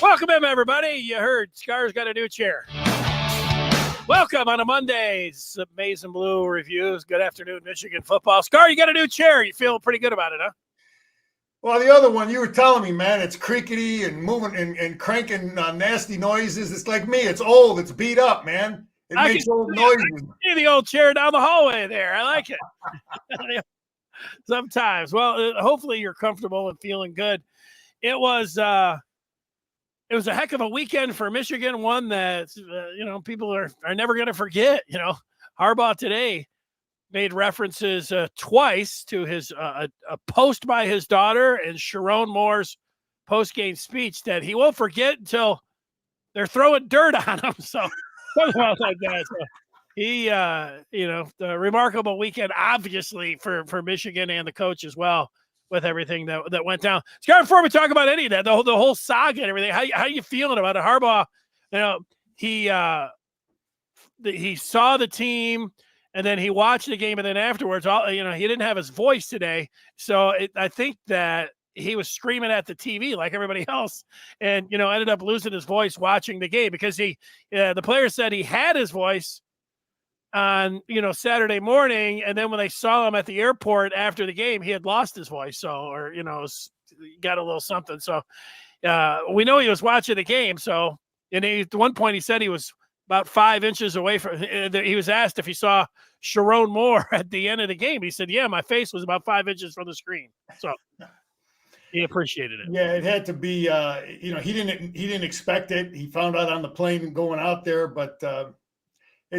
Welcome in, everybody. You heard Scar's got a new chair. Welcome on a Monday's Maize and Blue Reviews. Good afternoon, Michigan football. Scar, you got a new chair. You feel pretty good about it, huh? Well, the other one, you were telling me, man, it's creaky and moving and cranking nasty noises. It's like me. It's old. It's beat up, man. It makes old noises. I can see the old chair down the hallway there. I like it. Sometimes. Well, hopefully you're comfortable and feeling good. It was a heck of a weekend for Michigan, one that, people are never going to forget. Harbaugh today made references twice to his a post by his daughter and Sharon Moore's post-game speech that he won't forget until they're throwing dirt on him. So something else like that. So he, the remarkable weekend, obviously, for Michigan and the coach as well, with everything that went down. Scott, before we talk about any of that, the whole saga and everything, how are you feeling about it? Harbaugh, he saw the team, and then he watched the game, and then afterwards, he didn't have his voice today. So I think that he was screaming at the TV like everybody else, and ended up losing his voice watching the game because the player said he had his voice on Saturday morning, and then when they saw him at the airport after the game, he had lost his voice. So, got a little something. So we know he was watching the game. So, and at one point he said he was about 5 inches away from. He was asked if he saw Sharon Moore at the end of the game. He said, "Yeah, my face was about 5 inches from the screen." So he appreciated it. Yeah, it had to be. He didn't expect it. He found out on the plane going out there, but.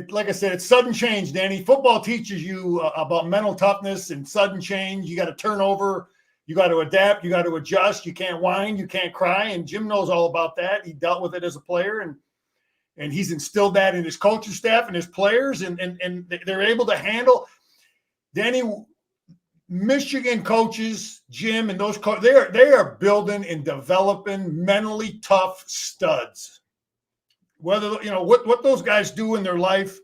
Like I said, it's sudden change, Danny. Football teaches you about mental toughness and sudden change. You got to turn over. You got to adapt. You got to adjust. You can't whine. You can't cry. And Jim knows all about that. He dealt with it as a player, and he's instilled that in his coaching staff and his players, and they're able to handle. Danny, Michigan coaches, Jim, and those coaches, they are building and developing mentally tough studs. Whether what those guys do in their life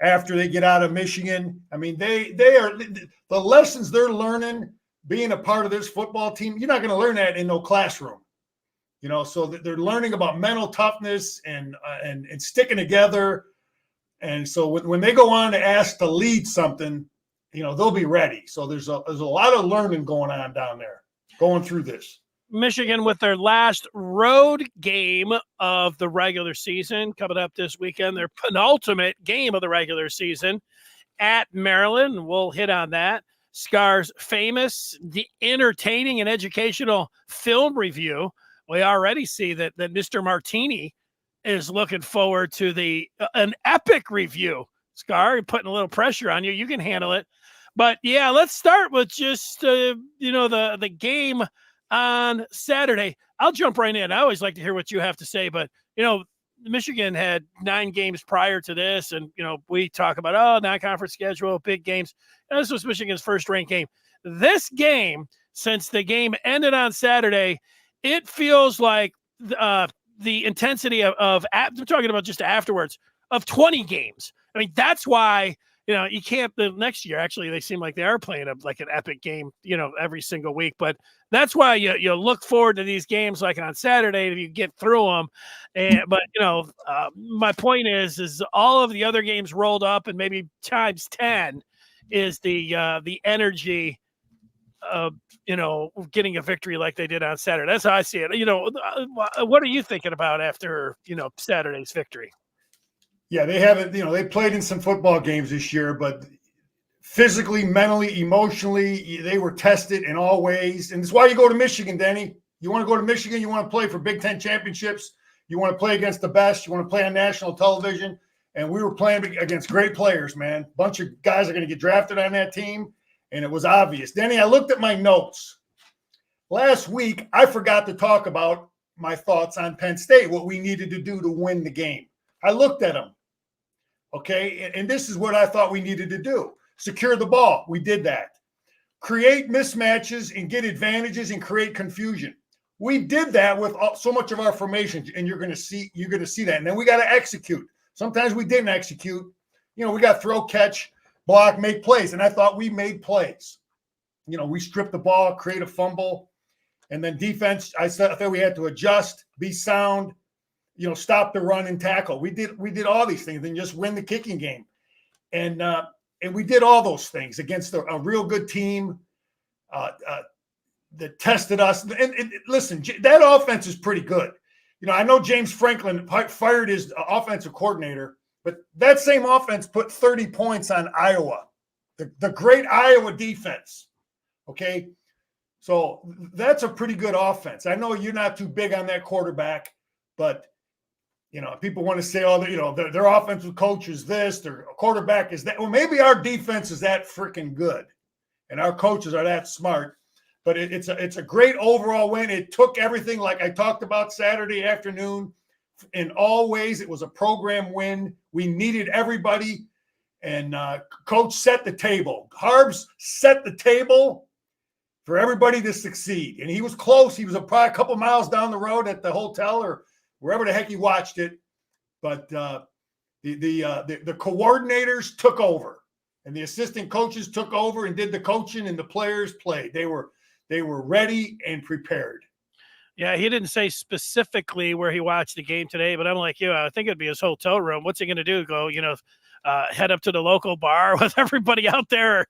after they get out of Michigan, I mean, they are the lessons they're learning being a part of this football team. You're not going to learn that in no classroom, So they're learning about mental toughness and sticking together. And so when they go on to ask to lead something, they'll be ready. So there's a lot of learning going on down there, going through this. Michigan with their last road game of the regular season coming up this weekend, their penultimate game of the regular season at Maryland. We'll hit on that. Scar's famous, the entertaining and educational film review. We already see that Mr. Martini is looking forward to an epic review. Scar, you're putting a little pressure on you. You can handle it. But yeah, let's start with just, the game on Saturday. I'll jump right in. I always like to hear what you have to say, but Michigan had 9 games prior to this, and we talk about non-conference schedule, big games. And this was Michigan's first ranked game. This game, since the game ended on Saturday, it feels like the intensity of I'm talking about just afterwards, of 20 games. I mean, that's why you can't. The next year, actually, they seem like they are playing like an epic game, every single week. But that's why you look forward to these games like on Saturday if you get through them. But my point is all of the other games rolled up and maybe times 10 is the energy of getting a victory like they did on Saturday. That's how I see it. What are you thinking about after Saturday's victory? Yeah, they haven't, they played in some football games this year, but physically, mentally, emotionally, they were tested in all ways. And that's why you go to Michigan, Danny. You want to go to Michigan, you want to play for Big Ten championships, you want to play against the best, you want to play on national television. And we were playing against great players, man. A bunch of guys are going to get drafted on that team, and it was obvious. Danny, I looked at my notes. Last week, I forgot to talk about my thoughts on Penn State, what we needed to do to win the game. I looked at them. Okay, and this is what I thought we needed to do. Secure the ball. We did that. Create mismatches and get advantages and create confusion. We did that with so much of our formations, and you're going to see that. And then we got to execute. Sometimes we didn't execute. We got throw, catch, block, make plays, and I thought we made plays. we stripped the ball, create a fumble, and then defense. I thought we had to adjust, be sound, stop the run and tackle. We did all these things and just win the kicking game, and we did all those things against a real good team that tested us. And listen, that offense is pretty good. I know James Franklin fired his offensive coordinator, but that same offense put 30 points on Iowa, the great Iowa defense. Okay. So that's a pretty good offense. I know you're not too big on that quarterback, but people want to say, their offensive coach is this, their quarterback is that. Well, maybe our defense is that freaking good and our coaches are that smart. But it's a great overall win. It took everything, like I talked about Saturday afternoon. In all ways, it was a program win. We needed everybody, and Coach set the table. Harbs set the table for everybody to succeed, and he was close. He was probably a couple miles down the road at the hotel or wherever the heck he watched it. But the coordinators took over, and the assistant coaches took over and did the coaching, and the players played. They were ready and prepared. Yeah, he didn't say specifically where he watched the game today, but I'm like, I think it'd be his hotel room. What's he going to do? Go, head up to the local bar with everybody out there? Or,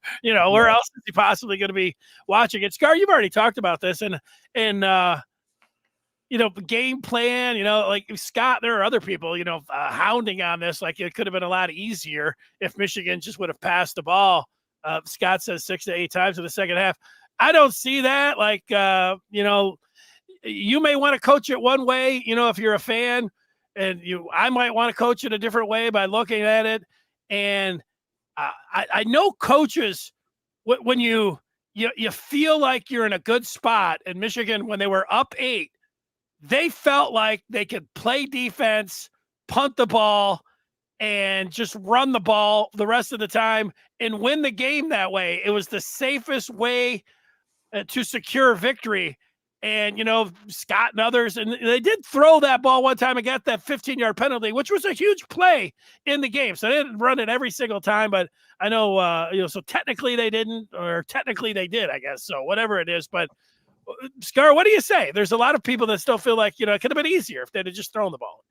where else is he possibly going to be watching it? Scar, you've already talked about this, and game plan, like Scott, there are other people, hounding on this. Like it could have been a lot easier if Michigan just would have passed the ball. Scott says 6 to 8 times in the second half. I don't see that. Like, you may want to coach it one way, if you're a fan, and I might want to coach it a different way by looking at it. And I know coaches, when you feel like you're in a good spot, and Michigan, when they were up 8, they felt like they could play defense, punt the ball, and just run the ball the rest of the time and win the game that way. It was the safest way to secure victory. And, Scott and others, and they did throw that ball one time and got that 15-yard penalty, which was a huge play in the game. So they didn't run it every single time, but I know, so technically they didn't, or technically they did, I guess. So whatever it is, but Scar, what do you say? There's a lot of people that still feel like, it could have been easier if they'd have just thrown the ball.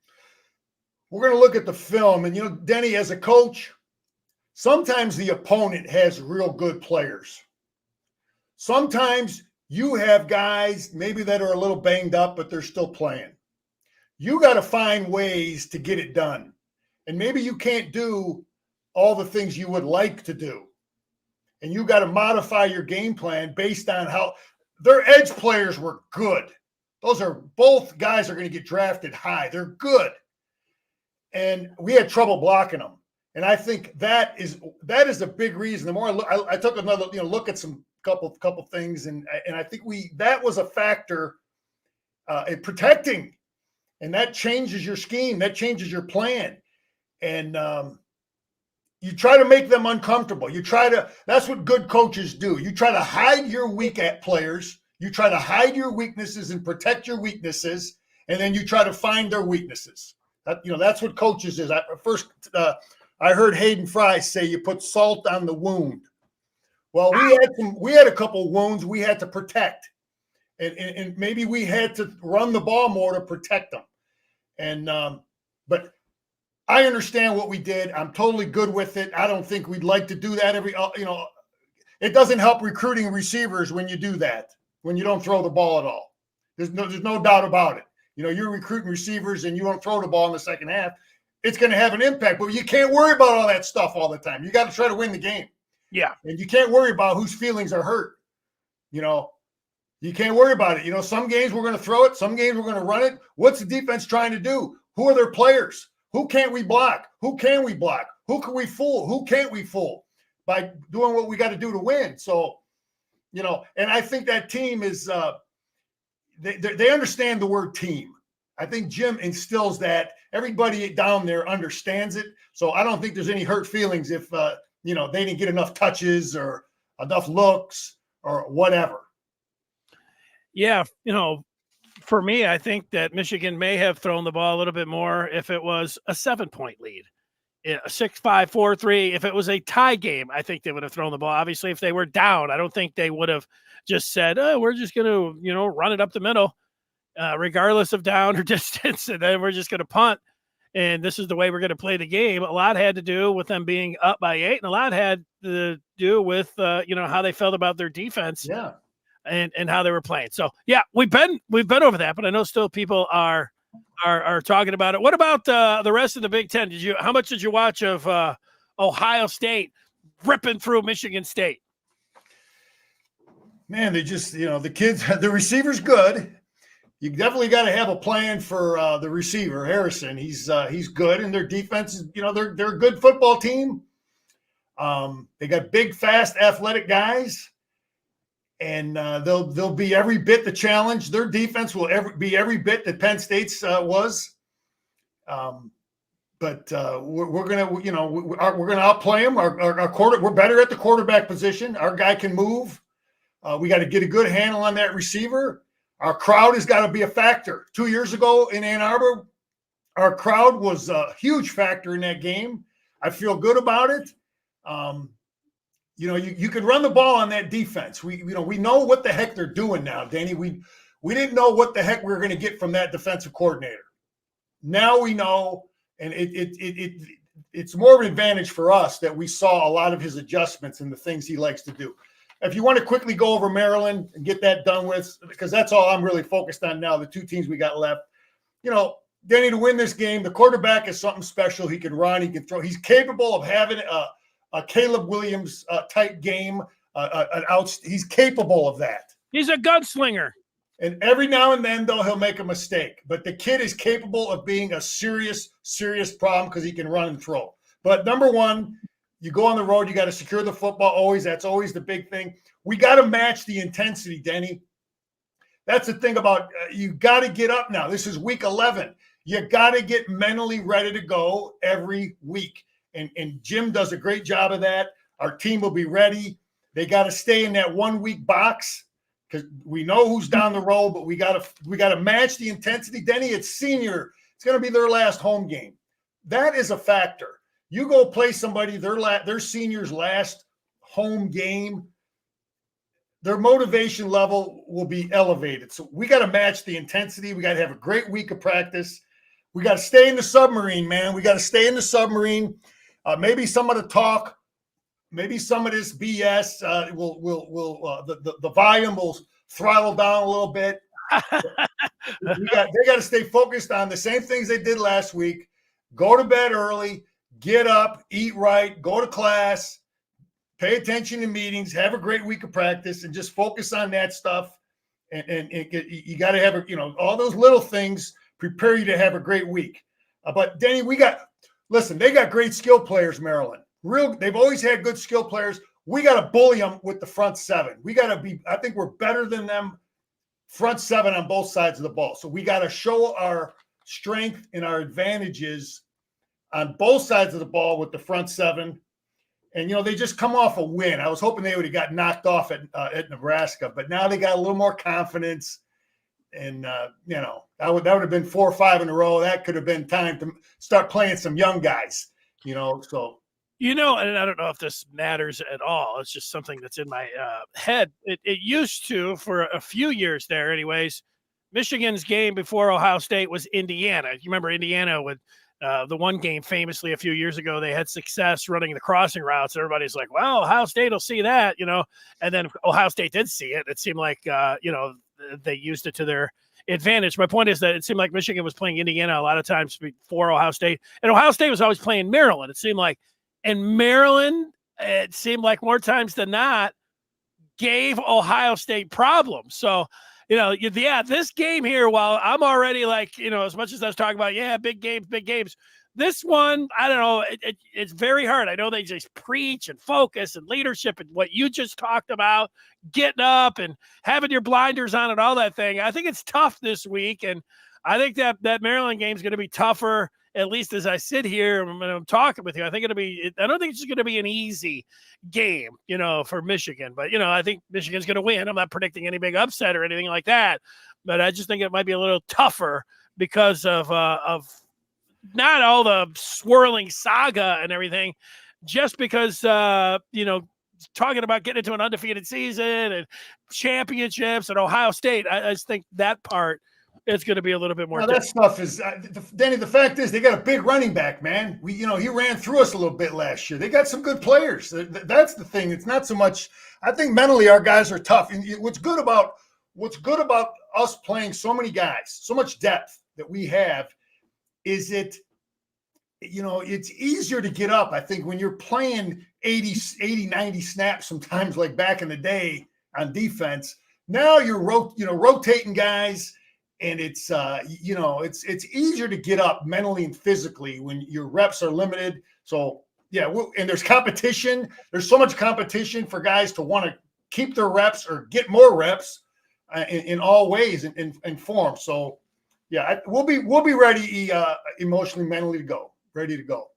We're going to look at the film, and, Denny, as a coach, sometimes the opponent has real good players. Sometimes you have guys maybe that are a little banged up, but they're still playing. You got to find ways to get it done. And maybe you can't do all the things you would like to do. And you got to modify your game plan based on how their edge players were good. Both guys are going to get drafted high. They're good. And we had trouble blocking them. And I think that is a big reason. The more I took another look at some couple things, and I think that was a factor in protecting, and that changes your scheme, that changes your plan, and you try to make them uncomfortable. That's what good coaches do. You try to hide your weak at players. You try to hide your weaknesses and protect your weaknesses, and then you try to find their weaknesses. That's what coaches is. I heard Hayden Fry say you put salt on the wound. Well, we had a couple wounds we had to protect, and maybe we had to run the ball more to protect them. And but I understand what we did. I'm totally good with it. I don't think we'd like to do that it doesn't help recruiting receivers when you do that, when you don't throw the ball at all. There's no doubt about it. You're recruiting receivers and you don't throw the ball in the second half. It's going to have an impact, but you can't worry about all that stuff all the time. You got to try to win the game. Yeah. And you can't worry about whose feelings are hurt. You can't worry about it. Some games we're going to throw it. Some games we're going to run it. What's the defense trying to do? Who are their players? Who can't we block? Who can we block? Who can we fool? Who can't we fool? By doing what we got to do to win. So, and I think that team is they understand the word team. I think Jim instills that. Everybody down there understands it. So I don't think there's any hurt feelings if they didn't get enough touches or enough looks or whatever. Yeah, for me, I think that Michigan may have thrown the ball a little bit more if it was a 7-point lead. a 6-5, 4-3. If it was a tie game, I think they would have thrown the ball. Obviously, if they were down, I don't think they would have just said, "Oh, we're just going to, run it up the middle, regardless of down or distance, and then we're just going to punt. And this is the way we're going to play the game." A lot had to do with them being up by 8, and a lot had to do with how they felt about their defense, and how they were playing. So yeah, we've been over that, but I know still people are talking about it. What about the rest of the Big Ten? How much did you watch of Ohio State ripping through Michigan State? Man, they just the kids, the receiver's good. You definitely got to have a plan for the receiver, Harrison. He's good, and their defense is, they're a good football team. They got big, fast, athletic guys, and they'll be every bit the challenge. Their defense will be every bit that Penn State's was. But we're gonna outplay them. We're better at the quarterback position. Our guy can move. We got to get a good handle on that receiver. Our crowd has got to be a factor. 2 years ago in Ann Arbor, our crowd was a huge factor in that game. I feel good about it. You can run the ball on that defense. We know what the heck they're doing now, Danny. We didn't know what the heck we were going to get from that defensive coordinator. Now we know, and it's more of an advantage for us that we saw a lot of his adjustments and the things he likes to do. If you want to quickly go over Maryland and get that done with, because that's all I'm really focused on now, the 2 teams we got left. Danny, to win this game, the quarterback is something special. He can run, he can throw. He's capable of having a Caleb Williams type game. He's capable of that. He's a gunslinger. And every now and then, though, he'll make a mistake. But the kid is capable of being a serious, serious problem because he can run and throw. But number one, you go on the road, you got to secure the football always. That's always the big thing. We got to match the intensity, Denny. That's the thing about you got to get up now. This is week 11. You got to get mentally ready to go every week. And Jim does a great job of that. Our team will be ready. They got to stay in that 1 week box because we know who's down the road, but we got to match the intensity. Denny, it's senior. It's going to be their last home game. That is a factor. You go play somebody, their senior's last home game, their motivation level will be elevated. So we got to match the intensity. We got to have a great week of practice. We got to stay in the submarine, man. We got to stay in the submarine. Maybe some of the talk, maybe some of this BS the volume will throttle down a little bit. They got to stay focused on the same things they did last week. Go to bed early. Get up, eat right, go to class, pay attention to meetings, have a great week of practice, and just focus on that stuff. And you got to have, all those little things prepare you to have a great week. But Denny, they got great skill players, Maryland. They've always had good skill players. We got to bully them with the front seven. I think we're better than them front seven on both sides of the ball. So we got to show our strength and our advantages on both sides of the ball with the front seven. And, they just come off a win. I was hoping they would have got knocked off at Nebraska, but now they got a little more confidence. And, that would have been 4 or 5 in a row. That could have been time to start playing some young guys, so. And I don't know if this matters at all. It's just something that's in my head. It used to, for a few years there anyways, Michigan's game before Ohio State was Indiana. You remember Indiana with the one game famously a few years ago, they had success running the crossing routes. Everybody's like, well, Ohio State will see that, and then Ohio State did see it. It seemed like, they used it to their advantage. My point is that it seemed like Michigan was playing Indiana a lot of times before Ohio State, and Ohio State was always playing Maryland. It seemed like, and Maryland, it seemed like more times than not, gave Ohio State problems. So, this game here, while I'm already like, as much as I was talking about, big games, this one, I don't know, it's very hard. I know they just preach and focus and leadership and what you just talked about, getting up and having your blinders on and all that thing. I think it's tough this week, and I think that Maryland game is going to be tougher, at least as I sit here and I'm talking with you. I don't think it's just going to be an easy game, for Michigan. But, I think Michigan's going to win. I'm not predicting any big upset or anything like that. But I just think it might be a little tougher because of not all the swirling saga and everything, just because, talking about getting into an undefeated season and championships at Ohio State, I just think that part is going to be a little bit more. No, that stuff is, Danny, the fact is they got a big running back, man. He ran through us a little bit last year. They got some good players. That's the thing. It's not so much, I think mentally our guys are tough. And what's good about us playing so many guys, so much depth that we have, is it's easier to get up. I think when you're playing 80, 90 snaps sometimes, like back in the day on defense, now you're rotating guys, and it's easier to get up mentally and physically when your reps are limited. So yeah, and there's competition. There's so much competition for guys to want to keep their reps or get more reps in all ways and form. So yeah, we'll be ready emotionally, mentally to go. Ready to go.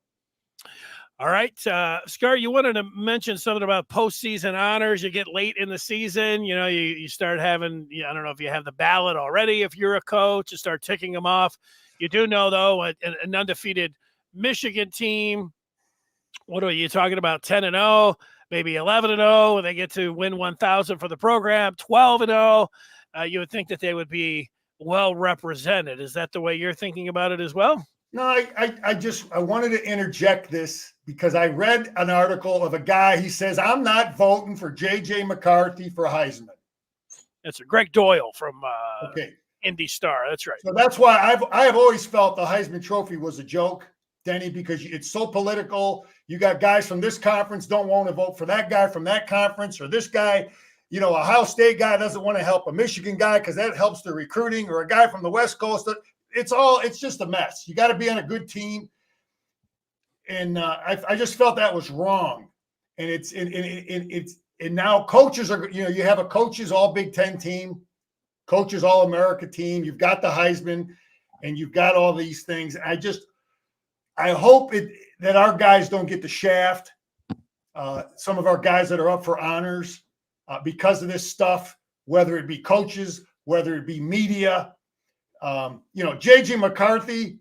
All right. Scar, you wanted to mention something about postseason honors. You get late in the season, you start having, I don't know if you have the ballot already. If you're a coach, you start ticking them off. You do know, though, an undefeated Michigan team, what are you talking about? 10-0, maybe 11-0, and they get to win 1,000 for the program, 12-0. You would think that they would be well represented. Is that the way you're thinking about it as well? No, I wanted to interject this because I read an article of a guy. He says, I'm not voting for J.J. McCarthy for Heisman. That's Greg Doyle from Indy Star. That's right. So that's why I have always felt the Heisman Trophy was a joke, Denny, because it's so political. You got guys from this conference don't want to vote for that guy from that conference, or this guy, Ohio State guy doesn't want to help a Michigan guy because that helps the recruiting, or a guy from the West Coast. It's just a mess. You got to be on a good team. And I just felt that was wrong. And now coaches are, you have a coaches all Big Ten team, coaches all America team. You've got the Heisman, and you've got all these things. I hope that our guys don't get the shaft. Some of our guys that are up for honors because of this stuff, whether it be coaches, whether it be media. J.J. McCarthy,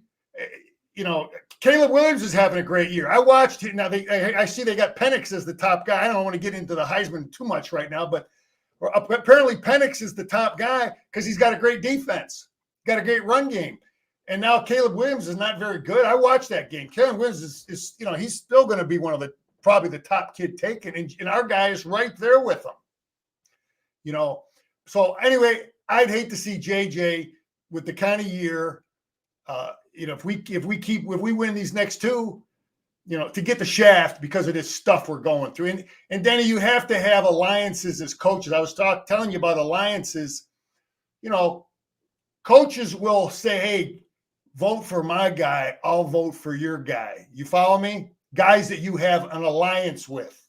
Caleb Williams is having a great year. I watched it. Now I see they got Penix as the top guy. I don't want to get into the Heisman too much right now, but apparently Penix is the top guy because he's got a great defense, got a great run game. And now Caleb Williams is not very good. I watched that game. Caleb Williams is he's still going to be probably the top kid taken, and our guy is right there with him. So anyway, I'd hate to see JJ with the kind of year, if we win these next two, to get the shaft because of this stuff we're going through. And Danny, you have to have alliances as coaches. I was telling you about alliances. Coaches will say, hey, vote for my guy. I'll vote for your guy. You follow me? Guys that you have an alliance with.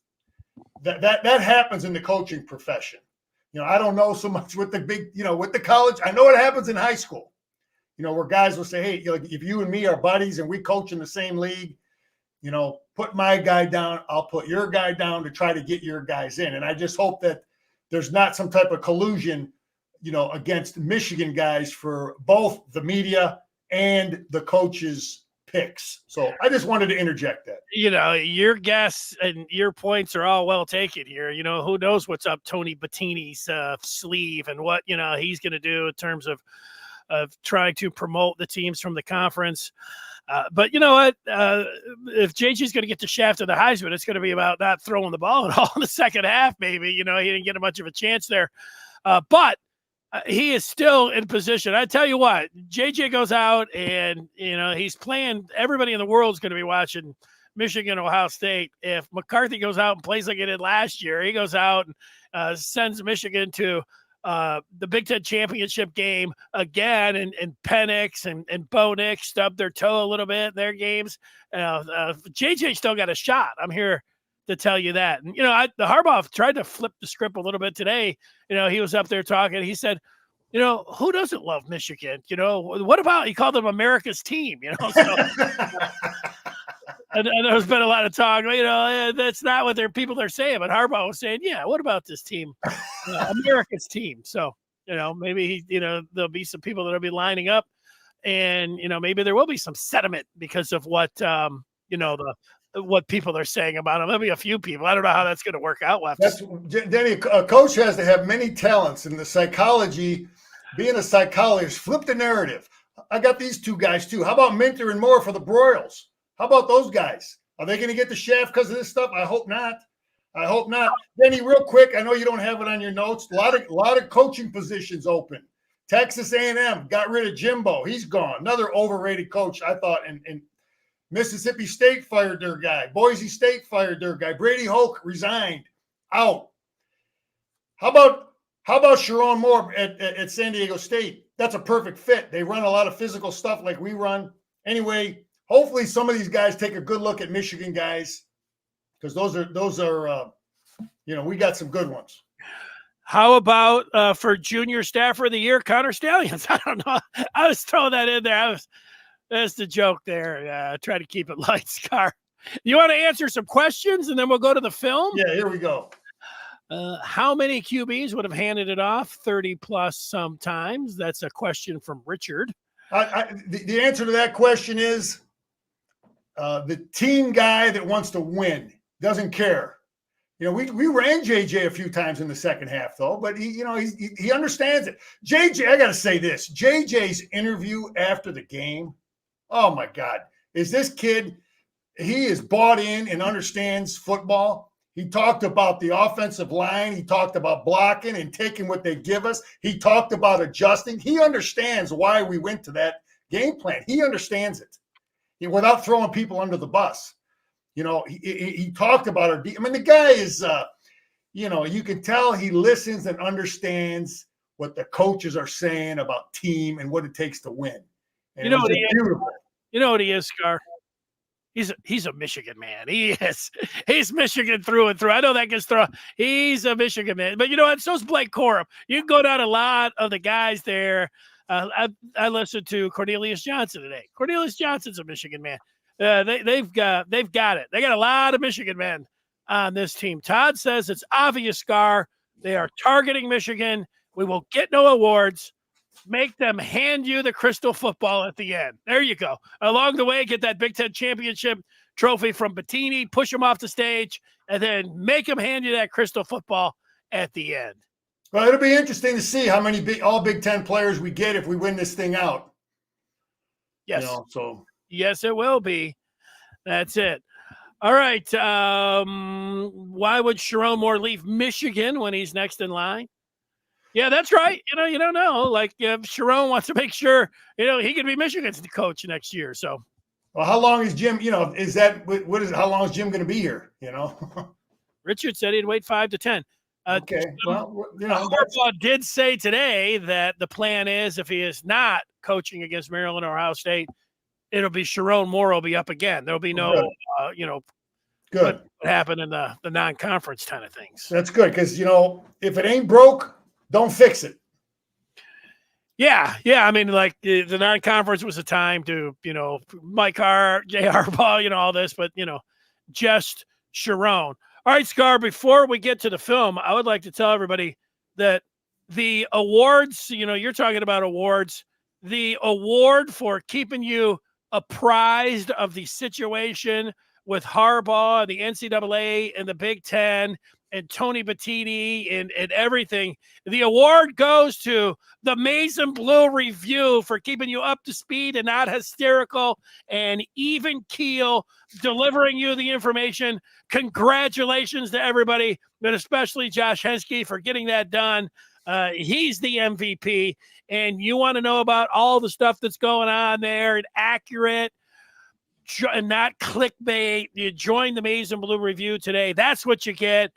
That happens in the coaching profession. I don't know so much with the big, with the college. I know it happens in high school, where guys will say, hey, if you and me are buddies and we coach in the same league, put my guy down. I'll put your guy down to try to get your guys in. And I just hope that there's not some type of collusion, against Michigan guys for both the media and the coaches' picks. So I just wanted to interject that. Your guess and your points are all well taken here. Who knows what's up Tony Bettini's sleeve and what, he's going to do in terms of trying to promote the teams from the conference. But you know what? If JG's going to get the shaft of the Heisman, it's going to be about not throwing the ball at all in the second half, maybe. He didn't get much of a chance there. But he is still in position. I tell you what, JJ goes out and, he's playing. Everybody in the world is going to be watching Michigan, Ohio State. If McCarthy goes out and plays like he did last year, he goes out and sends Michigan to the Big Ten championship game again, and Penix and Bo Nix stubbed their toe a little bit in their games. JJ still got a shot. I'm here to tell you that. And, the Harbaugh tried to flip the script a little bit today. He was up there talking. He said, who doesn't love Michigan? What about, he called them America's team, so. And there's been a lot of talk, that's not what people are saying. But Harbaugh was saying, yeah, what about this team? America's team. So, maybe, there'll be some people that'll be lining up And, maybe there will be some sentiment because of what, what people are saying about him. There'll be a few people. I don't know how that's going to work out. Denny, a coach has to have many talents, and the psychology, being a psychologist, flip the narrative. I got these two guys too. How about Minter and Moore for the Broyles? How about those guys? Are they going to get the shaft because of this stuff? I hope not. I hope not. Denny, real quick, I know you don't have it on your notes. A lot of coaching positions open. Texas A&M got rid of Jimbo. He's gone. Another overrated coach, I thought. And Mississippi State fired their guy. Boise State fired their guy. Brady Hoke resigned. Out. How about Sharon Moore at San Diego State? That's a perfect fit. They run a lot of physical stuff like we run. Anyway, hopefully some of these guys take a good look at Michigan guys, because those are we got some good ones. How about for junior staffer of the year, Connor Stallions? I don't know. I was throwing that in there. That's the joke there. Try to keep it light, Scar. You want to answer some questions, and then we'll go to the film? Yeah, here we go. How many QBs would have handed it off 30 plus sometimes? That's a question from Richard. The answer to that question is the team guy that wants to win doesn't care. We ran JJ a few times in the second half, though, but he understands it. JJ, I got to say this, JJ's interview after the game, oh my God, is this kid, he is bought in and understands football. He talked about the offensive line. He talked about blocking and taking what they give us. He talked about adjusting. He understands why we went to that game plan. He understands it without throwing people under the bus. He talked about the guy is, you can tell he listens and understands what the coaches are saying about team and what it takes to win. And you know what he is, Scar? He's a Michigan man. He is. He's Michigan through and through. I know that gets thrown. He's a Michigan man. But you know what? So's Blake Corum. You can go down a lot of the guys there. I listened to Cornelius Johnson today. Cornelius Johnson's a Michigan man. They've got it. They got a lot of Michigan men on this team. Todd says it's obvious, Scar. They are targeting Michigan. We will get no awards. Make them hand you the crystal football at the end. There you go. Along the way, get that Big Ten championship trophy from Bettini, push him off the stage, and then make them hand you that crystal football at the end. Well, it'll be interesting to see how many all Big Ten players we get if we win this thing out. Yes. Yes, it will be. That's it. All right. Why would Sharon Moore leave Michigan when he's next in line? Yeah, that's right. You don't know. Like, Sharon wants to make sure, he could be Michigan's coach next year. So, well, how long is Jim? Is that how long is Jim going to be here? Richard said he'd wait 5 to 10. Okay. Well, Harbaugh did say today that the plan is, if he is not coaching against Maryland or Ohio State, it'll be Sharon Moore will be up again. There'll be no, good. What happened in the non-conference kind of things. That's good because if it ain't broke, don't fix it. Yeah. I mean, like the non-conference was a time to Mike Hart, Jay Harbaugh, all this, but just Sharon. All right, Scar. Before we get to the film, I would like to tell everybody that the awards. You're talking about awards. The award for keeping you apprised of the situation with Harbaugh, the NCAA, and the Big Ten, and Tony Bettini, and everything. The award goes to the Maize and Blue Review for keeping you up to speed and not hysterical and even keel, delivering you the information. Congratulations to everybody, but especially Josh Henske for getting that done. He's the MVP, and you want to know about all the stuff that's going on there and accurate and not clickbait. You join the Maize and Blue Review today. That's what you get.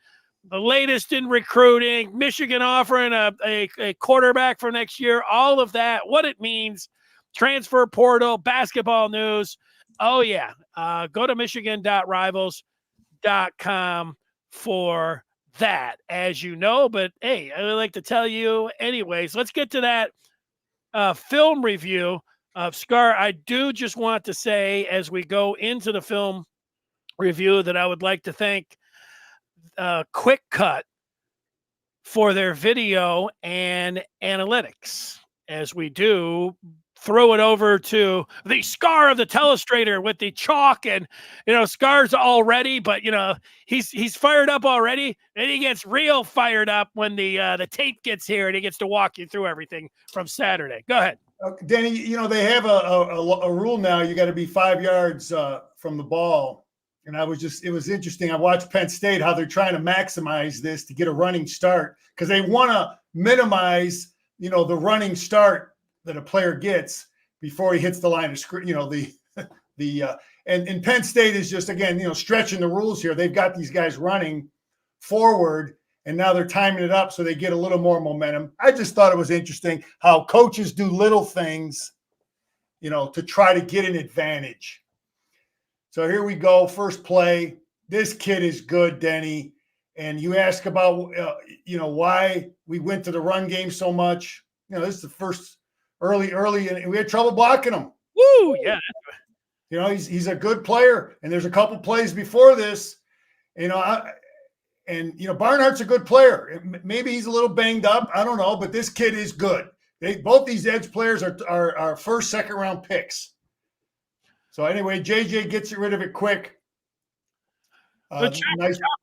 The latest in recruiting, Michigan offering a quarterback for next year, all of that, what it means, transfer portal, basketball news. Oh, yeah. Go to michigan.rivals.com for that, as you know. But, hey, I would like to tell you anyways. Let's get to that film review of Scar. I do just want to say, as we go into the film review, that I would like to thank Quick Cut for their video and analytics, as we do throw it over to the Scar of the Telestrator with the chalk, and Scar's all ready, but he's fired up already, and he gets real fired up when the tape gets here, and he gets to walk you through everything from Saturday. Go ahead. Denny, they have a rule now. You got to be 5 yards from the ball. And it was interesting. I watched Penn State, how they're trying to maximize this to get a running start, because they want to minimize, the running start that a player gets before he hits the line of scrimmage. And Penn State is just, again, stretching the rules here. They've got these guys running forward, and now they're timing it up so they get a little more momentum. I just thought it was interesting how coaches do little things, to try to get an advantage. So here we go, first play. This kid is good, Denny. And you ask about, why we went to the run game so much. This is the first early, and we had trouble blocking him. Woo, yeah. He's a good player. And there's a couple plays before this, Barnhart's a good player. Maybe he's a little banged up. I don't know, but this kid is good. Both these edge players are first, second round picks. So anyway, JJ gets rid of it quick. Nice.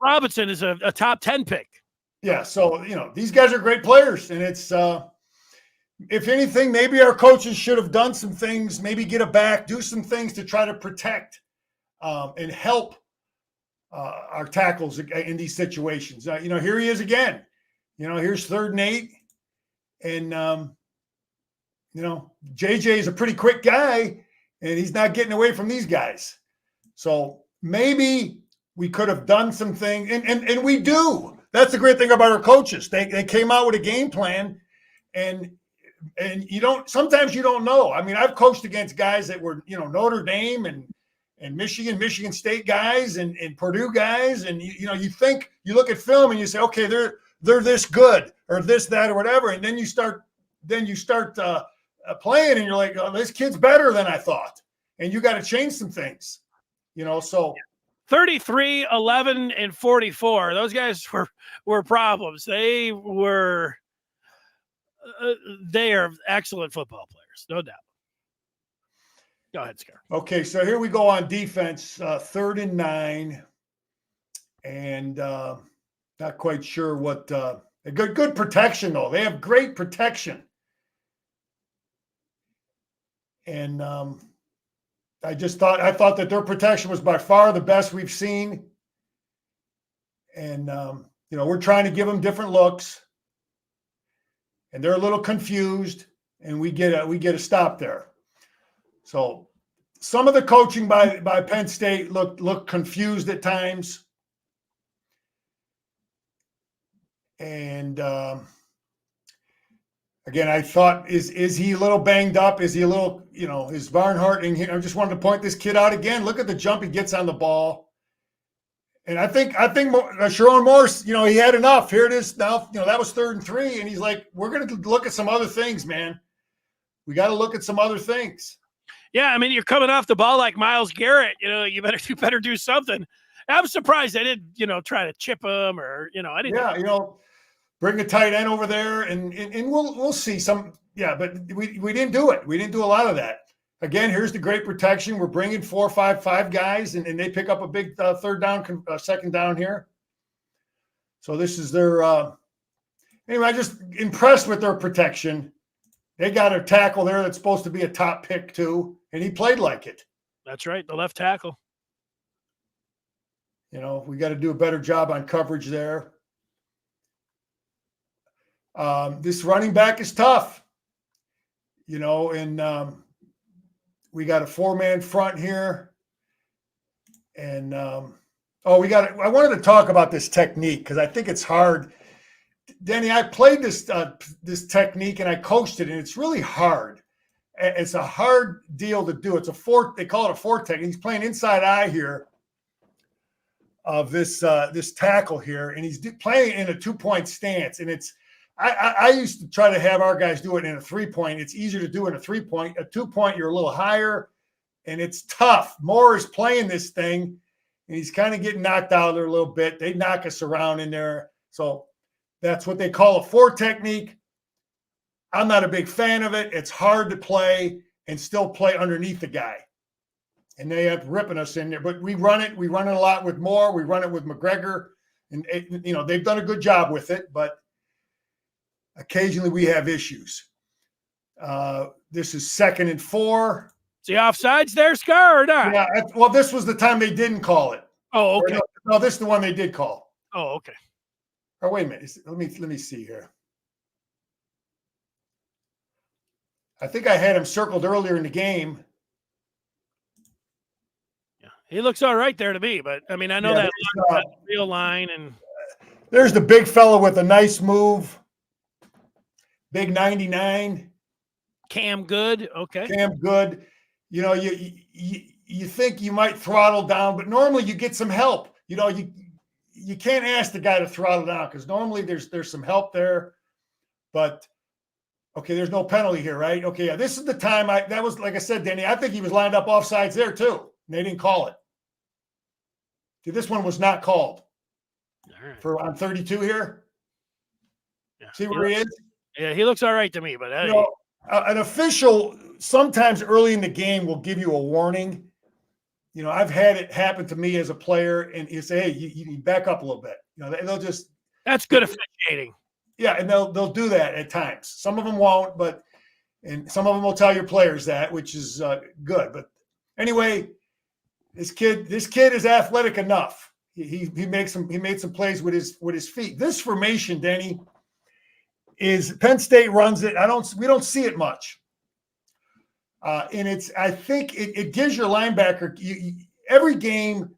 Robinson is a top 10 pick. Yeah, so these guys are great players, and it's if anything, maybe our coaches should have done some things, maybe get it back, do some things to try to protect and help our tackles in these situations. Here he is again. Here's 3rd and 8, and JJ is a pretty quick guy. And he's not getting away from these guys. So maybe we could have done some things. And we do. That's the great thing about our coaches. They came out with a game plan. And sometimes you don't know. I mean, I've coached against guys that were, Notre Dame and Michigan State guys and Purdue guys. And, you think, you look at film and you say, okay, they're this good or this, that, or whatever. And then you start playing and you're like, oh, this kid's better than I thought. And you got to change some things, so 33, 11, and 44. Those guys were problems. They are excellent football players, no doubt. Go ahead, Scar. Okay, so here we go on defense, 3rd and 9. And not quite sure what good protection, though. They have great protection. And I thought that their protection was by far the best we've seen. And, we're trying to give them different looks, and they're a little confused, and we get a stop there. So some of the coaching by Penn State looked confused at times. And, again, I thought, is he a little banged up? Is he a little, is Barnhart in here? I just wanted to point this kid out again. Look at the jump he gets on the ball. And I think Sharon Morse, he had enough. Here it is now. That was 3rd and 3, and he's like, we're going to look at some other things, man. We got to look at some other things. Yeah, I mean, you're coming off the ball like Myles Garrett. You better do something. I'm surprised they didn't, try to chip him or, I didn't. Yeah, bring a tight end over there, and we'll see some. Yeah, but we didn't do it. We didn't do a lot of that. Again, here's the great protection. We're bringing 4, 5 guys, and they pick up a big 3rd down, 2nd down here. So this is their anyway. I just impressed with their protection. They got a tackle there that's supposed to be a top pick too, and he played like it. That's right, the left tackle. We got to do a better job on coverage there. This running back is tough, and we got a 4-man front here. And, I wanted to talk about this technique because I think it's hard. Danny, I played this technique and I coached it, and it's really hard. It's a hard deal to do. It's they call it a 4 technique. He's playing inside eye here of this tackle here, and he's playing in a 2-point stance. And I used to try to have our guys do it in a 3-point. It's easier to do in a 3-point. A 2-point, you're a little higher, and it's tough. Moore is playing this thing, and he's kind of getting knocked out there a little bit. They knock us around in there. So that's what they call a 4 technique. I'm not a big fan of it. It's hard to play, and still play underneath the guy. And they have ripping us in there. But we run it. We run it a lot with Moore. We run it with McGregor. And, they've done a good job with it. But occasionally we have issues. This is 2nd and 4. Is the offsides there, Scar, or not? Yeah. Well, this was the time they didn't call it. Oh, okay. No, this is the one they did call. Oh, okay. Oh, wait a minute. Let me see here. I think I had him circled earlier in the game. Yeah, he looks all right there to me, but I mean, I know that real line, and there's the big fella with a nice move. Big 99. Cam Good. Okay. Cam Good. You think you might throttle down, but normally you get some help. You can't ask the guy to throttle down because normally there's some help there. But okay, there's no penalty here, right? Okay, yeah, this is the time that was, like I said, Danny, I think he was lined up offsides there too. And they didn't call it. See, this one was not called. All right. For on 32 here. Yeah. See where he is? Yeah, he looks all right to me, but an official sometimes early in the game will give you a warning. I've had it happen to me as a player, and you say, hey, you back up a little bit. They'll just that's good officiating. Yeah, and they'll do that at times. Some of them won't, and some of them will tell your players that, which is good. But anyway, this kid is athletic enough. He made some plays with his feet. This formation, Denny, is Penn State runs it. We don't see it much. And I think it gives your linebacker every game,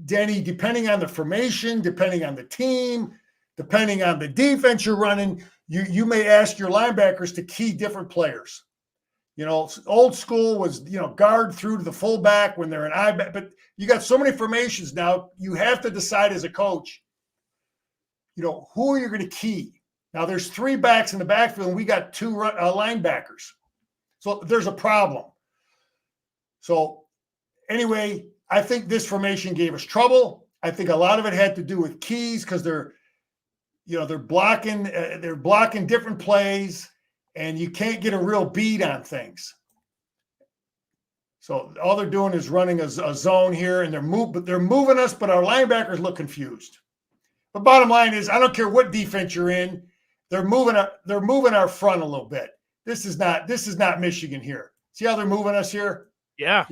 Denny, depending on the formation, depending on the team, depending on the defense you're running, you may ask your linebackers to key different players. Old school was, guard through to the fullback when they're an I-back, but you got so many formations now, you have to decide as a coach, who are you going to key? Now there's 3 backs in the backfield and we got 2 linebackers. So there's a problem. So anyway, I think this formation gave us trouble. I think a lot of it had to do with keys because they're blocking different plays, and you can't get a real bead on things. So all they're doing is running a zone here, and they're moving us, but our linebackers look confused. But bottom line is, I don't care what defense you're in, they're moving our front a little bit. This is not Michigan here. See how they're moving us here? Yeah.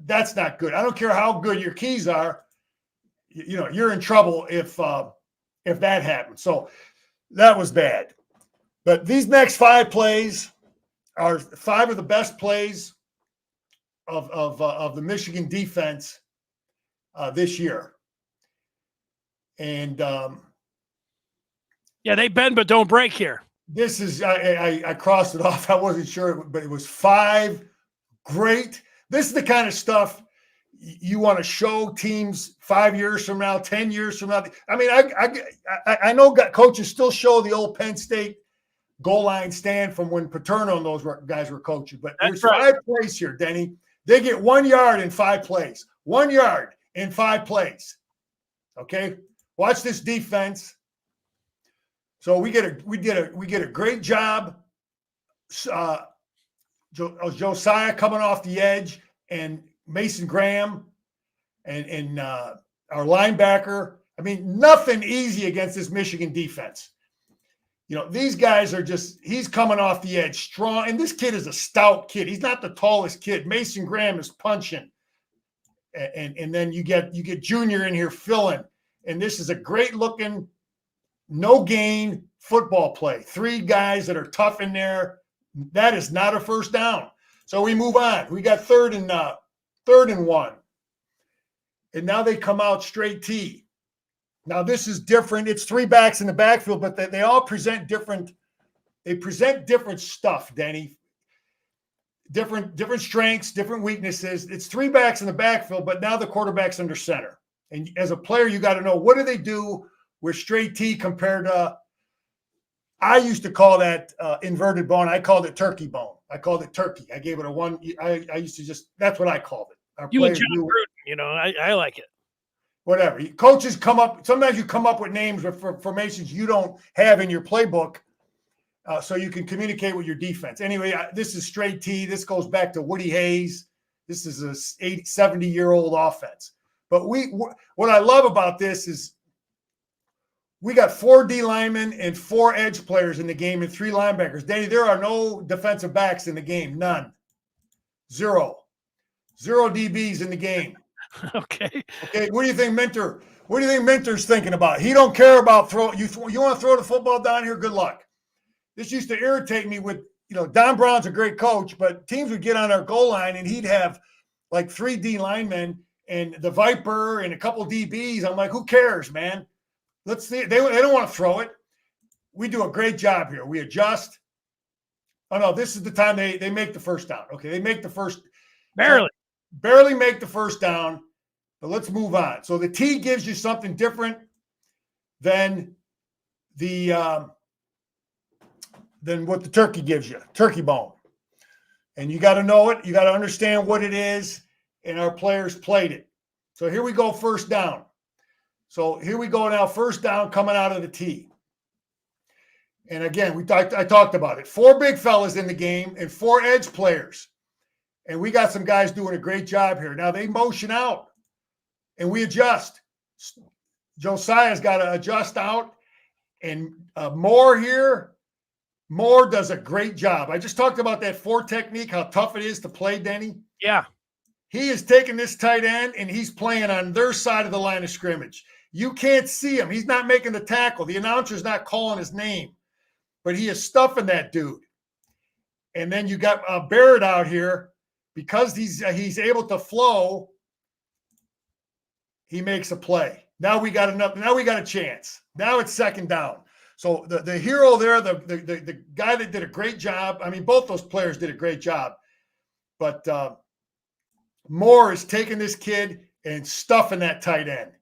That's not good. I don't care how good your keys are. You're in trouble if that happens. So that was bad. But these next 5 plays are 5 of the best plays of the Michigan defense this year. And they bend but don't break here. This is I crossed it off. I wasn't sure, but it was 5 great. This is the kind of stuff you want to show teams 5 years from now, 10 years from now. I mean, I know coaches still show the old Penn State goal line stand from when Paterno and those guys were coaching. But there's 5 plays here, Denny. They get 1 yard in 5 plays. 1 yard in 5 plays. Okay, watch this defense. So we get a great job. Josiah coming off the edge, and Mason Graham, and our linebacker. I mean, nothing easy against this Michigan defense. These guys are he's coming off the edge strong, and this kid is a stout kid. He's not the tallest kid. Mason Graham is punching, and then you get Junior in here filling, and this is a great looking, no gain football play. 3 guys that are tough in there. That is not a first down. So we move on. We got 3rd and 1. And now they come out straight T. Now this is different. It's 3 backs in the backfield, but they all present different. They present different stuff, Denny. Different strengths, different weaknesses. It's 3 backs in the backfield, but now the quarterback's under center. And as a player, you got to know, what do they do with straight T compared to, I used to call that inverted bone. I called it turkey bone. I called it turkey. I gave it a 1. I used to that's what I called it. Our you and John Gruden, I like it. Whatever. Coaches come up, sometimes you come up with names for formations you don't have in your playbook. so you can communicate with your defense. Anyway, this is straight T. This goes back to Woody Hayes. This is a 70-year-old offense. But what I love about this is we got 4 D linemen and 4 edge players in the game and 3 linebackers. Danny, there are no defensive backs in the game. None. 0 DBs in the game. Okay. What do you think Minter? What do you think Minter's thinking about? He don't care about throwing. You want to throw the football down here? Good luck. This used to irritate me with, Don Brown's a great coach, but teams would get on our goal line and he'd have like 3 D linemen and the Viper and a couple DBs. I'm like, who cares, man? Let's see. They don't want to throw it. We do a great job here. We adjust. Oh, no, this is the time they make the first down. Okay, they make the first. Barely make the first down, but let's move on. So the T gives you something different than than what the turkey gives you, turkey bone. And you got to know it. You got to understand what it is, and our players played it. So here we go, first down. So here we go now, first down coming out of the T. And again, I talked about it. 4 big fellas in the game and 4 edge players. And we got some guys doing a great job here. Now they motion out, and we adjust. Josiah's got to adjust out, and Moore here. Moore does a great job. I just talked about that 4 technique, how tough it is to play, Denny. Yeah. He is taking this tight end, and he's playing on their side of the line of scrimmage. You can't see him. He's not making the tackle. The announcer's not calling his name, but he is stuffing that dude. And then you got Barrett out here. Because he's able to flow, he makes a play. Now we got a chance. Now it's second down. So the hero there, the guy that did a great job. I mean, both those players did a great job. But Moore is taking this kid and stuffing that tight end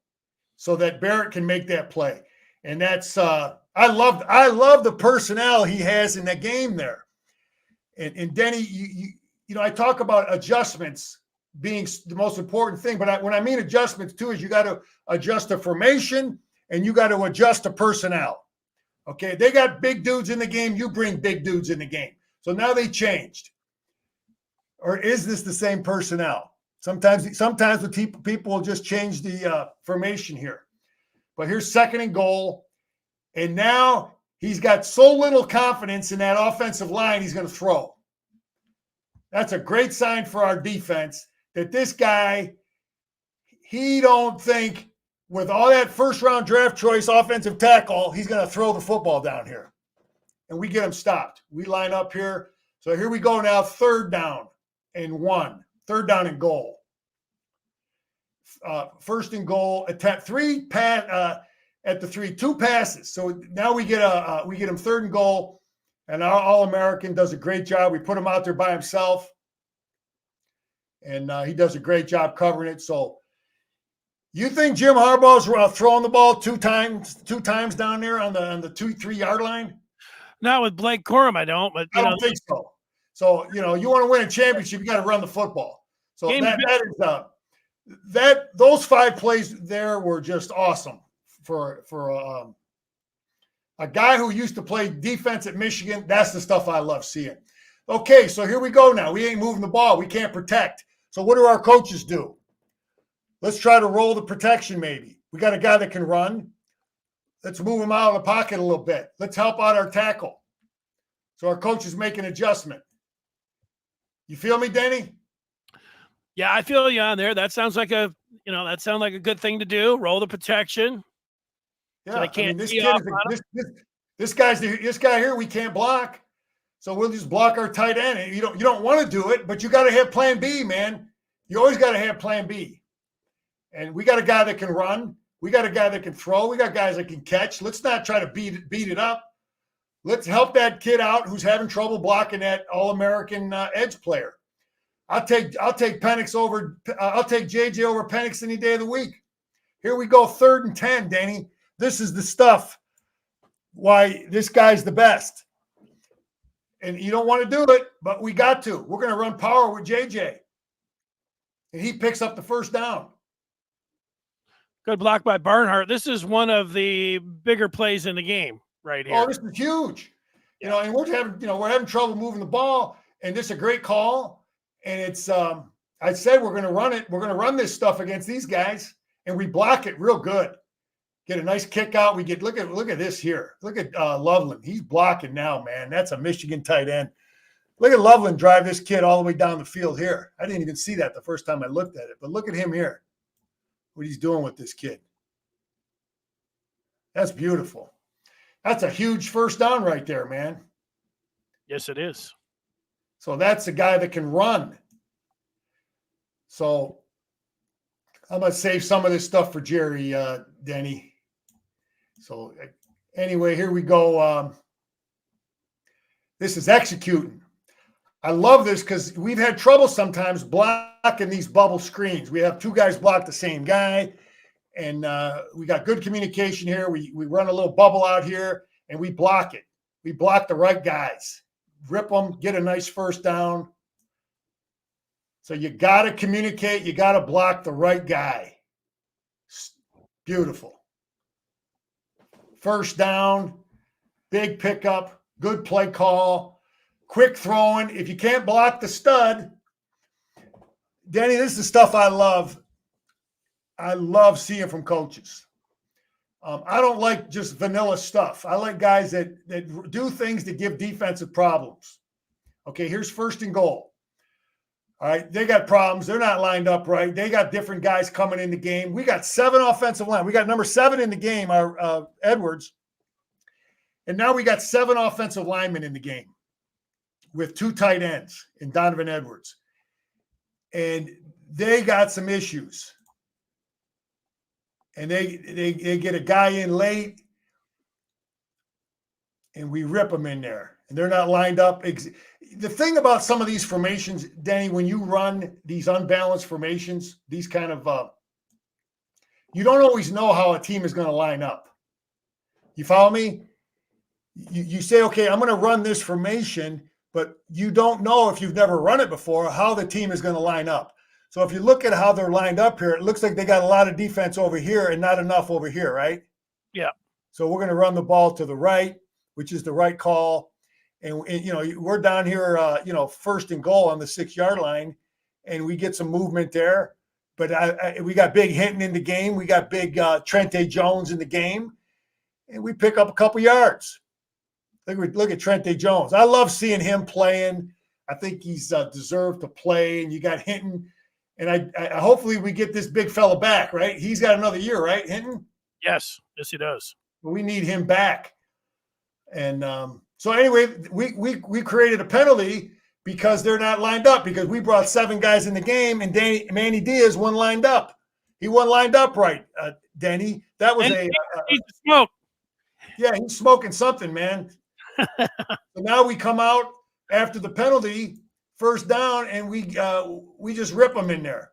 so that Barrett can make that play. And that's I love the personnel he has in that game there. And Denny, I talk about adjustments being the most important thing, but when I mean adjustments too, is you got to adjust the formation and you got to adjust the personnel. Okay, they got big dudes in the game. You bring big dudes in the game. So now they changed. Or is this the same personnel? Sometimes the people will just change the formation here. But here's second and goal, and now he's got so little confidence in that offensive line, he's going to throw. That's a great sign for our defense that this guy, he don't think with all that first-round draft choice offensive tackle, he's going to throw the football down here. And we get him stopped. We line up here. So here we go now, 3rd down and 1. 3rd down and goal. 1st and goal, attack 3 pass at the 3, 2 passes. So now we get him 3rd and goal. And our All-American does a great job. We put him out there by himself, and he does a great job covering it. So you think Jim Harbaugh's throwing the ball two times down there on the 2-3 yard line? Not with Blake Corum, I don't. But I don't think so. So you want to win a championship, you got to run the football. So those 5 plays there were just awesome for a guy who used to play defense at Michigan. That's the stuff I love seeing. Okay, so here we go now. We ain't moving the ball. We can't protect. So what do our coaches do? Let's try to roll the protection maybe. We got a guy that can run. Let's move him out of the pocket a little bit. Let's help out our tackle. So our coaches make an adjustment. You feel me, Denny? Yeah, I feel you on there. That sounds like a good thing to do. Roll the protection. Yeah, so I can't this guy here we can't block, so we'll just block our tight end. And you don't want to do it, but you got to have Plan B, man. You always got to have Plan B. And we got a guy that can run. We got a guy that can throw. We got guys that can catch. Let's not try to beat it up. Let's help that kid out who's having trouble blocking that All-American edge player. I'll take Penix over. I'll take JJ over Penix any day of the week. Here we go, 3rd and 10, Danny. This is the stuff why this guy's the best. And you don't want to do it, but we got to. We're going to run power with JJ. And he picks up the 1st down. Good block by Barnhart. This is one of the bigger plays in the game right here. Oh, this is huge. You know, and we're having trouble moving the ball, and this is a great call. And it's I said we're going to run it. We're going to run this stuff against these guys, and we block it real good. Get a nice kick out. We get look at this here. Look at Loveland. He's blocking now, man. That's a Michigan tight end. Look at Loveland drive this kid all the way down the field here. I didn't even see that the first time I looked at it, but look at him here. What he's doing with this kid. That's beautiful. That's a huge first down right there, man. Yes, it is. So that's a guy that can run. So I'm going to save some of this stuff for Jerry, Denny. So anyway, here we go. This is executing. I love this because we've had trouble sometimes blocking these bubble screens. We have two guys block the same guy, and we got good communication here. We run a little bubble out here, and we block it. We block the right guys. Rip them, get a nice first down. So you got to communicate. You got to block the right guy. Beautiful. First down, big pickup, good play call, quick throwing. If you can't block the stud, Danny, this is the stuff I love. I love seeing from coaches. I don't like just vanilla stuff. I like guys that do things that give defensive problems. Okay, here's first and goal. All right, they got problems. They're not lined up right. They got different guys coming in the game. We got 7 offensive line. We got number 7 in the game, our Edwards. And now we got 7 offensive linemen in the game with 2 tight ends in Donovan Edwards. And they got some issues. And they get a guy in late, and we rip them in there. And they're not lined up. The thing about some of these formations, Danny, when you run these unbalanced formations, these kind of you don't always know how a team is going to line up. You follow me? You say, okay, I'm going to run this formation, but you don't know if you've never run it before how the team is going to line up. So if you look at how they're lined up here, it looks like they got a lot of defense over here and not enough over here, right? Yeah. So we're going to run the ball to the right, which is the right call. And you know, we're down here, first and goal on the 6-yard line, and we get some movement there. But we got big Hinton in the game. We got big Trente Jones in the game, and we pick up a couple yards. Look at Trente Jones. I love seeing him playing. I think he's deserved to play. And you got Hinton, and I hopefully we get this big fella back. Right? He's got another year, right, Hinton? Yes, he does. We need him back, and. So anyway, we created a penalty because they're not lined up, because we brought 7 guys in the game, and Manny Diaz wasn't lined up. He wasn't lined up right, Denny. That was he's smoke. Yeah, he's smoking something, man. So now we come out after the penalty, first down, and we just rip them in there.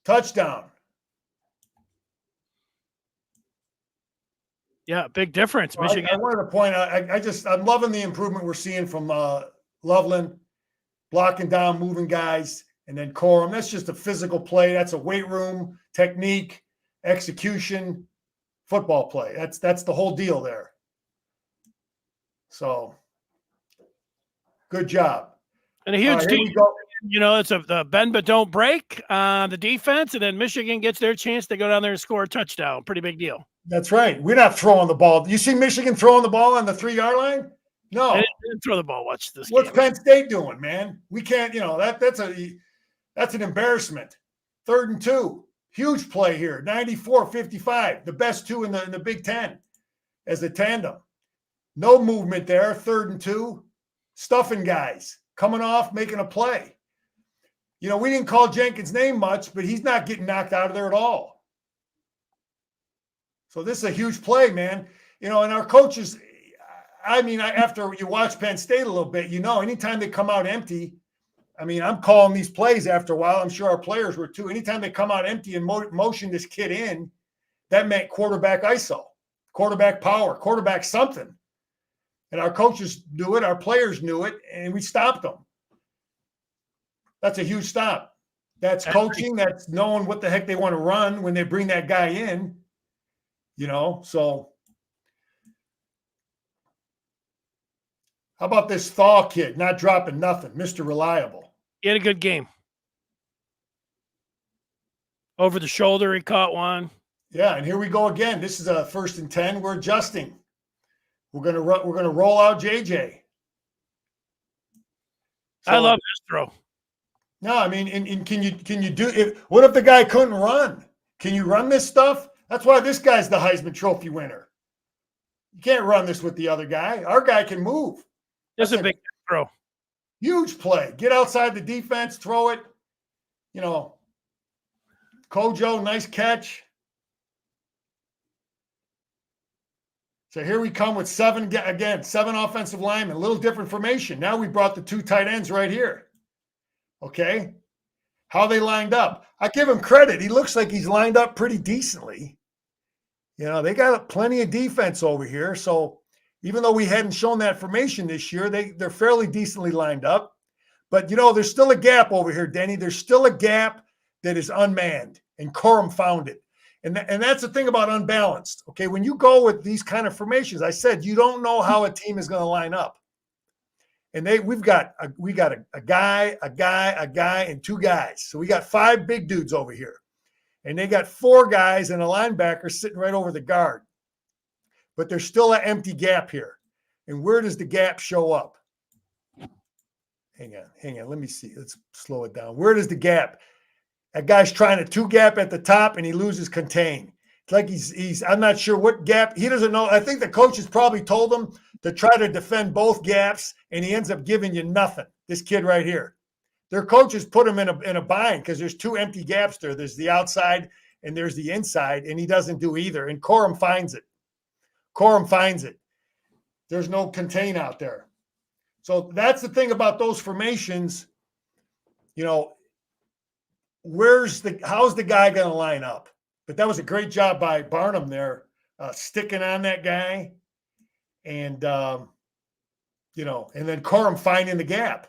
Touchdown. Yeah, big difference. Michigan. I wanted to point out, I'm loving the improvement we're seeing from Loveland, blocking down, moving guys, and then Corum. That's just a physical play. That's a weight room technique, execution, football play. That's the whole deal there. So, good job. And a huge team. You know, it's a bend but don't break on the defense, and then Michigan gets their chance to go down there and score a touchdown. Pretty big deal. That's right. We're not throwing the ball. You see Michigan throwing the ball on the 3-yard line? No. They didn't throw the ball. Watch this. What's Penn State doing, man? We can't, that's an embarrassment. 3rd and 2. Huge play here. 94-55. The best 2 in the Big Ten as a tandem. No movement there. 3rd and 2. Stuffing guys. Coming off, making a play. We didn't call Jenkins' name much, but he's not getting knocked out of there at all. So this is a huge play, man. And our coaches, after you watch Penn State a little bit, anytime they come out empty, I'm calling these plays after a while. I'm sure our players were too. Anytime they come out empty and motion this kid in, that meant quarterback ISO, quarterback power, quarterback something. And our coaches knew it. Our players knew it, and we stopped them. That's a huge stop. That's coaching. That's knowing what the heck they want to run when they bring that guy in. So How about this Thaw kid not dropping nothing, Mr. Reliable? He had a good game. Over the shoulder, he caught one. Yeah, and here we go again. This is a 1st and 10. We're adjusting. We're gonna roll out JJ. So, I love this throw. No, I mean, and can you do? What if the guy couldn't run? Can you run this stuff? That's why this guy's the Heisman Trophy winner. You can't run this with the other guy. Our guy can move. That's a big throw. Huge play. Get outside the defense, throw it. You know, Kojo, nice catch. So here we come with 7 offensive linemen, a little different formation. Now we brought the 2 tight ends right here. Okay. How they lined up. I give him credit. He looks like he's lined up pretty decently. You know, they got plenty of defense over here. So even though we hadn't shown that formation this year, they're fairly decently lined up. But, you know, there's still a gap over here, Denny. There's still a gap that is unmanned, and Corum found it. And that's the thing about unbalanced. Okay, when you go with these kind of formations, I said you don't know how a team is going to line up. And we've got a guy, and 2 guys. So we got 5 big dudes over here. And they got 4 guys and a linebacker sitting right over the guard. But there's still an empty gap here. And where does the gap show up? Hang on. Let me see. Let's slow it down. Where does the gap? That guy's trying a 2 gap at the top, and he loses contain. It's like he's I'm not sure what gap. He doesn't know. I think the coaches probably told him to try to defend both gaps, and he ends up giving you nothing. This kid right here. Their coaches put him in a bind because there's 2 empty gaps there. There's the outside and there's the inside, and he doesn't do either. And Corum finds it. There's no contain out there. So that's the thing about those formations. You know, how's the guy going to line up? But that was a great job by Barnum there, sticking on that guy. And, you know, and then Corum finding the gap.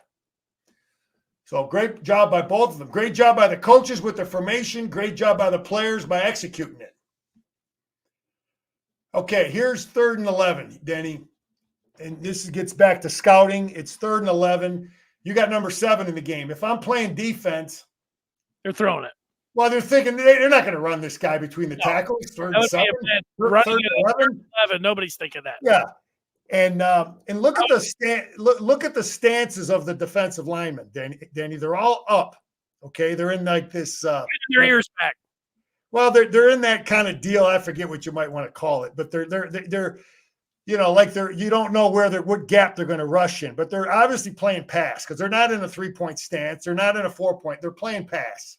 So great job by both of them. Great job by the coaches with the formation. Great job by the players by executing it. Okay, here's 3rd and 11, Denny. And this gets back to scouting. It's 3rd and 11. You got number 7 in the game. If I'm playing defense, they're throwing it. Well, they're thinking they're not going to run this guy between the tackles. 3rd and 7. Running it 11. Nobody's thinking that. Yeah. And look at the stances of the defensive linemen, Danny. They're all up. Okay, they're in like this. Their ears back. Well, they're in that kind of deal. I forget what you might want to call it, but they're you know, like you don't know what gap they're going to rush in, but they're obviously playing pass because they're not in a 3-point stance. They're not in a 4-point. They're playing pass.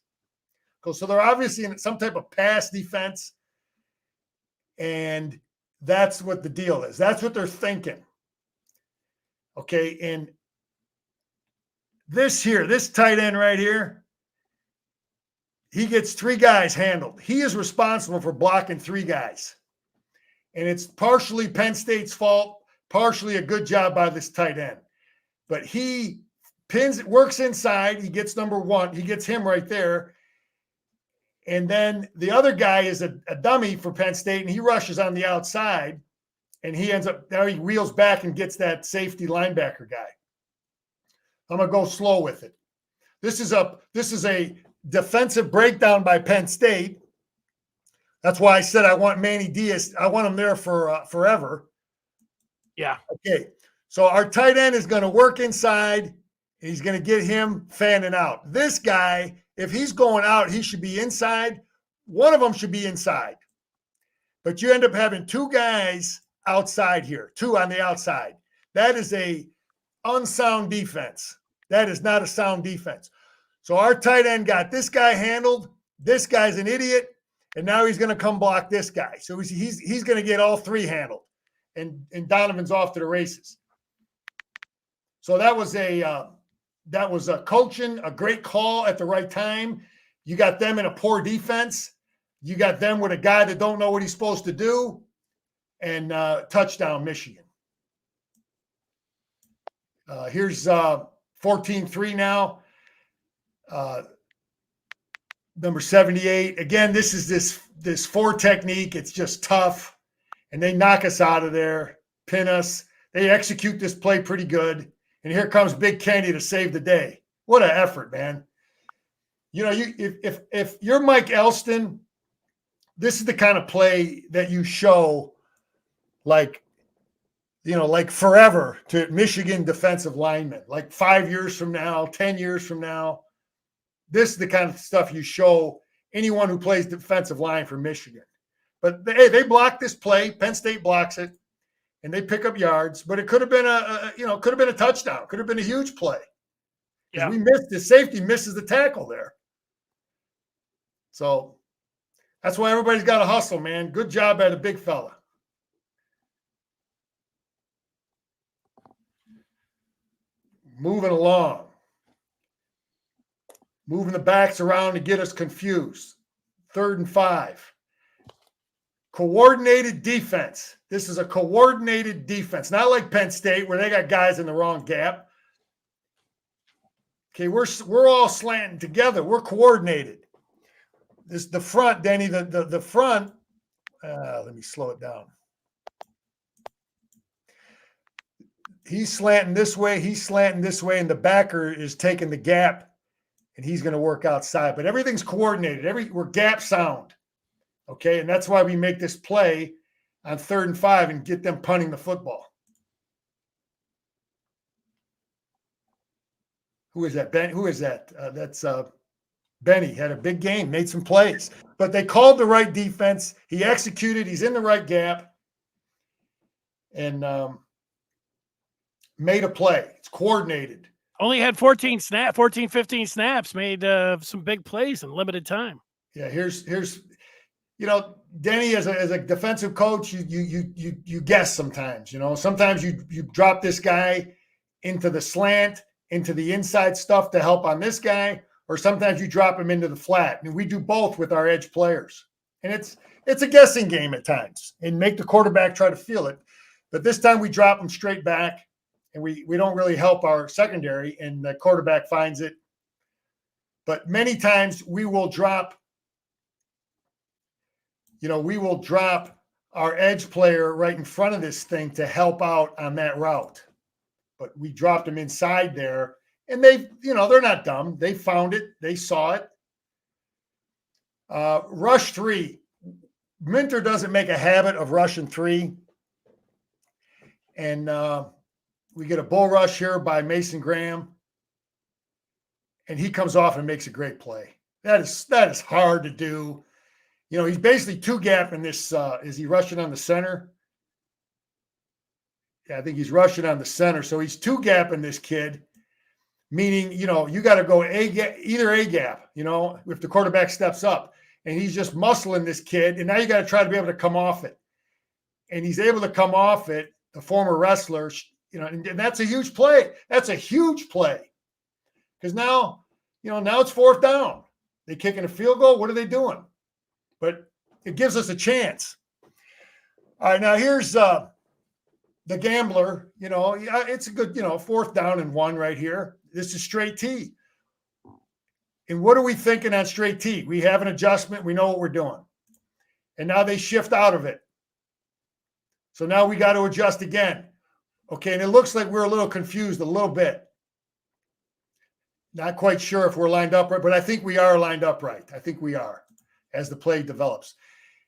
So they're obviously in some type of pass defense, and that's what the deal is. That's what they're thinking. Okay, and this tight end right here, he gets 3 guys handled. He is responsible for blocking 3 guys. And it's partially Penn State's fault, partially a good job by this tight end. But he works inside. He gets number 1. He gets him right there. And then the other guy is a dummy for Penn State, and he rushes on the outside, and he reels back and gets that safety linebacker guy. I'm going to go slow with it. This is a defensive breakdown by Penn State. That's why I said I want Manny Diaz. I want him there for forever. Yeah. Okay. So our tight end is going to work inside. He's going to get him fanning out. This guy, if he's going out, he should be inside. One of them should be inside. But you end up having 2 guys outside here, 2 on the outside. That is a unsound defense. That is not a sound defense. So our tight end got this guy handled. This guy's an idiot. And now he's going to come block this guy. So he's going to get all 3 handled. And Donovan's off to the races. So that was a coaching, a great call at the right time. You got them in a poor defense. You got them with a guy that don't know what he's supposed to do. And touchdown, Michigan. Here's 14-3 now. Number 78. Again, this is this 4 technique. It's just tough. And they knock us out of there, pin us. They execute this play pretty good. And here comes Big Kenny to save the day. What an effort, man. You know, if you're Mike Elston, this is the kind of play that you show like forever to Michigan defensive linemen, like 5 years from now, 10 years from now. This is the kind of stuff you show anyone who plays defensive line for Michigan. But they block this play. Penn State blocks it, and they pick up yards. But it could have been a touchdown. Could have been a huge play. Yeah, we missed the safety, misses the tackle there. So that's why everybody's got to hustle, man. Good job by the big fella. Moving along. Moving the backs around to get us confused. 3rd and 5. Coordinated defense. This is a coordinated defense. Not like Penn State where they got guys in the wrong gap. Okay, we're all slanting together. We're coordinated. This the front, Denny. The front. Let me slow it down. He's slanting this way. He's slanting this way, and the backer is taking the gap, and he's going to work outside. But everything's coordinated. We're gap sound. Okay, and that's why we make this play on 3rd and 5 and get them punting the football. Who is that? Ben? Who is that? That's Benny. Had a big game, made some plays. But they called the right defense. He executed. He's in the right gap. And made a play. It's coordinated. Only had 14, 15 snaps, made some big plays in limited time. Yeah, here's Denny as a defensive coach, you guess sometimes, sometimes you drop this guy into the slant, into the inside stuff to help on this guy, or sometimes you drop him into the flat. And we do both with our edge players. And it's a guessing game at times and make the quarterback try to feel it. But this time we drop him straight back and we don't really help our secondary and the quarterback finds it. But many times we will drop our edge player right in front of this thing to help out on that route. But we dropped him inside there, and they're not dumb. They found it. They saw it. Rush 3. Minter doesn't make a habit of rushing 3. And we get a bull rush here by Mason Graham. And he comes off and makes a great play. That is hard to do. He's basically 2-gapping this. Is he rushing on the center? Yeah, I think he's rushing on the center. So he's 2-gapping this kid, meaning, you got to go either A gap, if the quarterback steps up. And he's just muscling this kid. And now you got to try to be able to come off it. And he's able to come off it, the former wrestler, and that's a huge play. That's a huge play. Because now it's 4th down. They kicking a field goal. What are they doing? But it gives us a chance. All right, now here's the gambler. It's a good, 4th down and 1 right here. This is straight T. And what are we thinking on straight T? We have an adjustment. We know what we're doing. And now they shift out of it. So now we got to adjust again. Okay, and it looks like we're a little confused a little bit. Not quite sure if we're lined up right, but I think we are lined up right. I think we are as the play develops.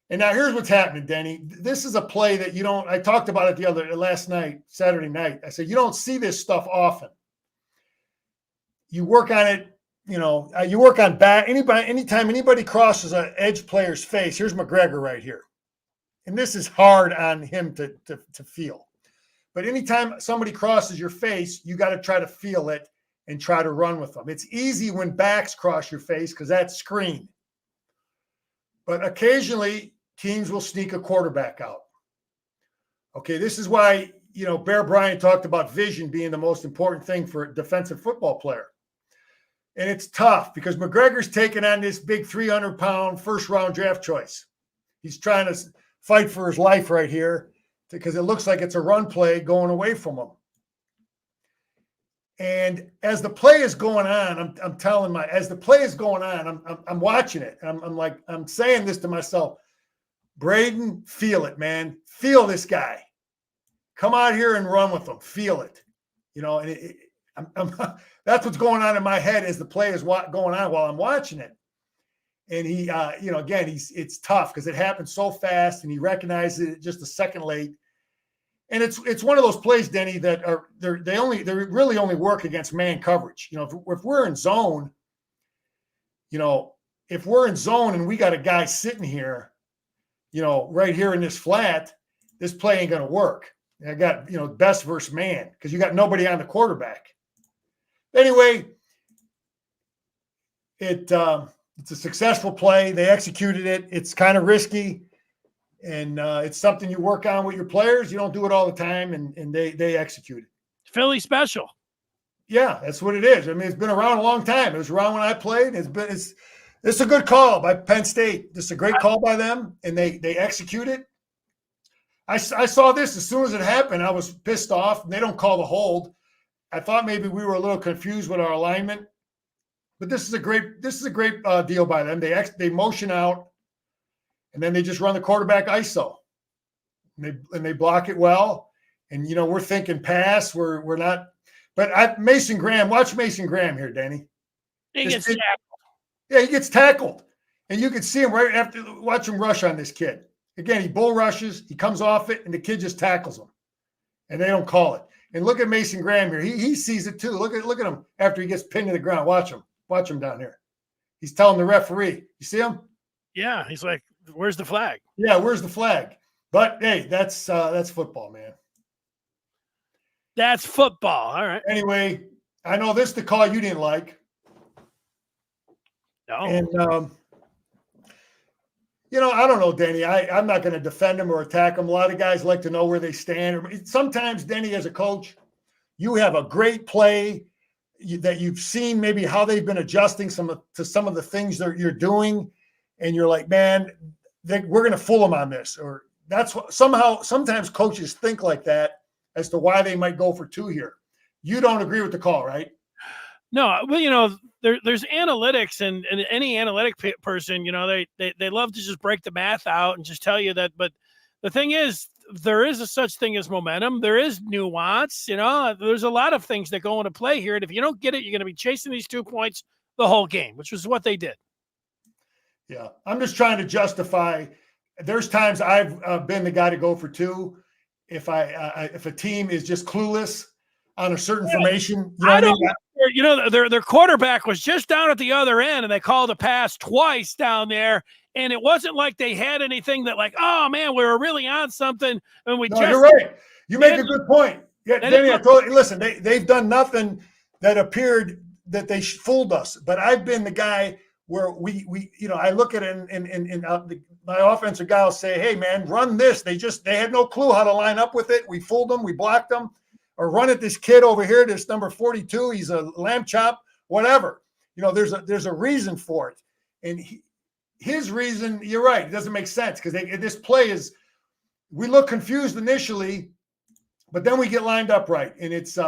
And now here's what's happening, Denny. This is a play that I talked about it last night, Saturday night. I said, you don't see this stuff often. You work on it, you work on back. Anytime anybody crosses an edge player's face, here's McGregor right here. And this is hard on him to feel. But anytime somebody crosses your face, you got to try to feel it and try to run with them. It's easy when backs cross your face because that's screen. But occasionally, teams will sneak a quarterback out. Okay, this is why, Bear Bryant talked about vision being the most important thing for a defensive football player. And it's tough because McGregor's taking on this big 300-pound first-round draft choice. He's trying to fight for his life right here because it looks like it's a run play going away from him. And as the play is going on, as the play is going on, I'm watching it. I'm saying this to myself, Braden, feel it, man. Feel this guy. come out here and run with them, feel it, and that's what's going on in my head as the play is going on while I'm watching it. And he, again, it's tough because it happened so fast, and he recognized it just a second late. And it's one of those plays, Denny, that they really only work against man coverage. If we're in zone, if we're in zone and we got a guy sitting here, right here in this flat, this play ain't going to work. I got, best versus man because you got nobody on the quarterback. Anyway, it's a successful play. They executed it. It's kind of risky, and it's something you work on with your players. You don't do it all the time, and they execute it. Philly special. Yeah, that's what it is. I mean, it's been around a long time. It was around when I played. It's a good call by Penn State. This is a great call by them, and they execute it. I saw this as soon as it happened. I was pissed off, and they don't call the hold. I thought maybe we were a little confused with our alignment, but this is a great deal by them. They motion out, and then they just run the quarterback ISO, and they block it well. And we're thinking pass. We're not. But Mason Graham, watch Mason Graham here, Danny. He gets tackled. Yeah, he gets tackled, and you can see him right after. Watch him rush on this kid. Again, he bull rushes. He comes off it, and the kid just tackles him, and they don't call it. And look at Mason Graham here. He sees it too. Look at him after he gets pinned to the ground. Watch him down here. He's telling the referee. You see him? Yeah, he's like, "Where's the flag?" Yeah, where's the flag? But hey, that's football, man. That's football. All right. Anyway, I know this is the call you didn't like. No. And I don't know, Denny. I'm not going to defend him or attack him. A lot of guys like to know where they stand. Sometimes, Denny, as a coach, you have a great play that you've seen maybe how they've been adjusting to some of the things that you're doing, and you're like, man, we're going to fool them on this. Or that's what sometimes coaches think like that as to why they might go for two here. You don't agree with the call, right? No, well, there's analytics, and any analytic person, they love to just break the math out and just tell you that. But the thing is, there is a such thing as momentum. There is nuance. There's a lot of things that go into play here. And if you don't get it, you're going to be chasing these 2 points the whole game, which was what they did. Yeah, I'm just trying to justify. There's times I've been the guy to go for two if a team is just clueless on a certain formation. Their quarterback was just down at the other end, and they called a pass twice down there, and it wasn't like they had anything that like, oh man, we were really on something. And you're right. You make a good point. Yeah, Danny, I told you, listen, they've done nothing that appeared that they fooled us. But I've been the guy where I look at it and my offensive guy will say, hey man, run this. They had no clue how to line up with it. We fooled them. We blocked them. Or run at this kid over here, this number 42. He's a lamb chop, whatever. There's a reason for it. And his reason, you're right, it doesn't make sense because this play is, we look confused initially, but then we get lined up right. And it's,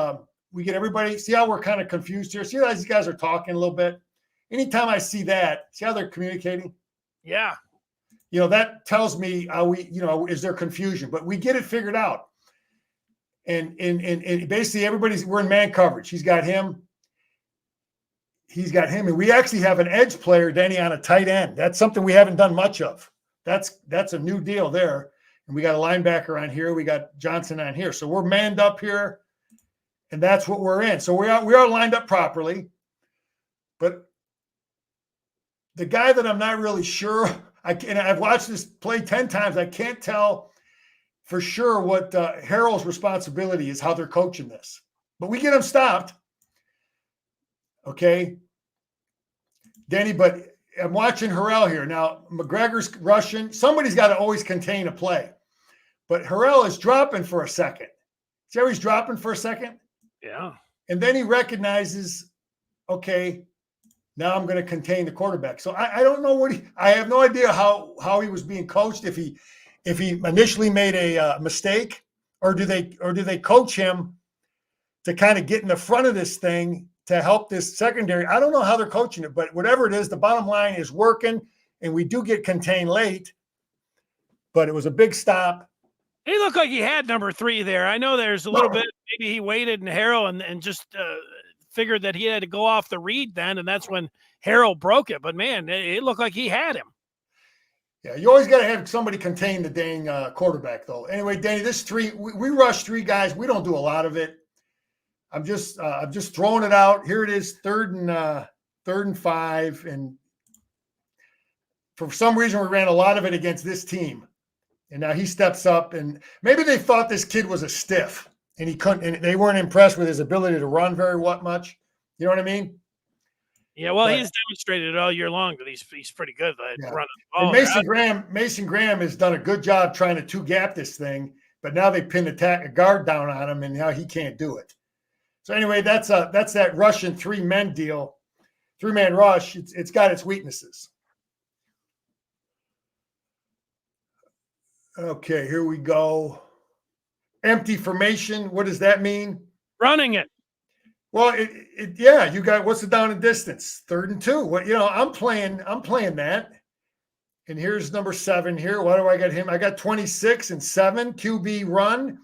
we get everybody, see how we're kind of confused here? See how these guys are talking a little bit? Anytime I see that, see how they're communicating? Yeah. That tells me is there confusion? But we get it figured out. And basically we're in man coverage. He's got him. And we actually have an edge player, Denny, on a tight end. That's something we haven't done much of. That's a new deal there. And we got a linebacker on here. We got Johnson on here. So we're manned up here, and that's what we're in. So we are lined up properly. But the guy that I'm not really sure, I've watched this play 10 times. I can't tell for sure what Harrell's responsibility is, how they're coaching this. But we get him stopped. Okay. Danny, but I'm watching Harrell here. Now, McGregor's rushing. Somebody's got to always contain a play. But Harrell is dropping for a second. See how he's dropping for a second? Yeah. And then he recognizes, okay, now I'm going to contain the quarterback. So I don't know I have no idea how he was being coached, if he initially made a mistake, or do they coach him to kind of get in the front of this thing to help this secondary? I don't know how they're coaching it, but whatever it is, the bottom line is working, and we do get contained late, but it was a big stop. He looked like he had number 3 there. I know there's a little bit, maybe he waited and Harrell and just figured that he had to go off the read then, and that's when Harrell broke it. But, man, it looked like he had him. Yeah, you always got to have somebody contain the dang quarterback, though. Anyway, Danny, we rush 3 guys. We don't do a lot of it. I'm just throwing it out. Here it is, third and 5, and for some reason we ran a lot of it against this team. And now he steps up, and maybe they thought this kid was a stiff, and he couldn't. And they weren't impressed with his ability to run very much. You know what I mean? Yeah, well, he's demonstrated it all year long that he's pretty good at running the ball. And Mason Graham has done a good job trying to 2-gap this thing, but now they pinned a guard down on him, and now he can't do it. So anyway, that's that Russian 3-man deal, 3-man rush. It's got its weaknesses. Okay, here we go. Empty formation. What does that mean? Running it. Well, you got, what's the down and distance? 3rd and 2. What, I'm playing that. And here's number 7 here. Why do I got him? I got 26 and 7 QB run.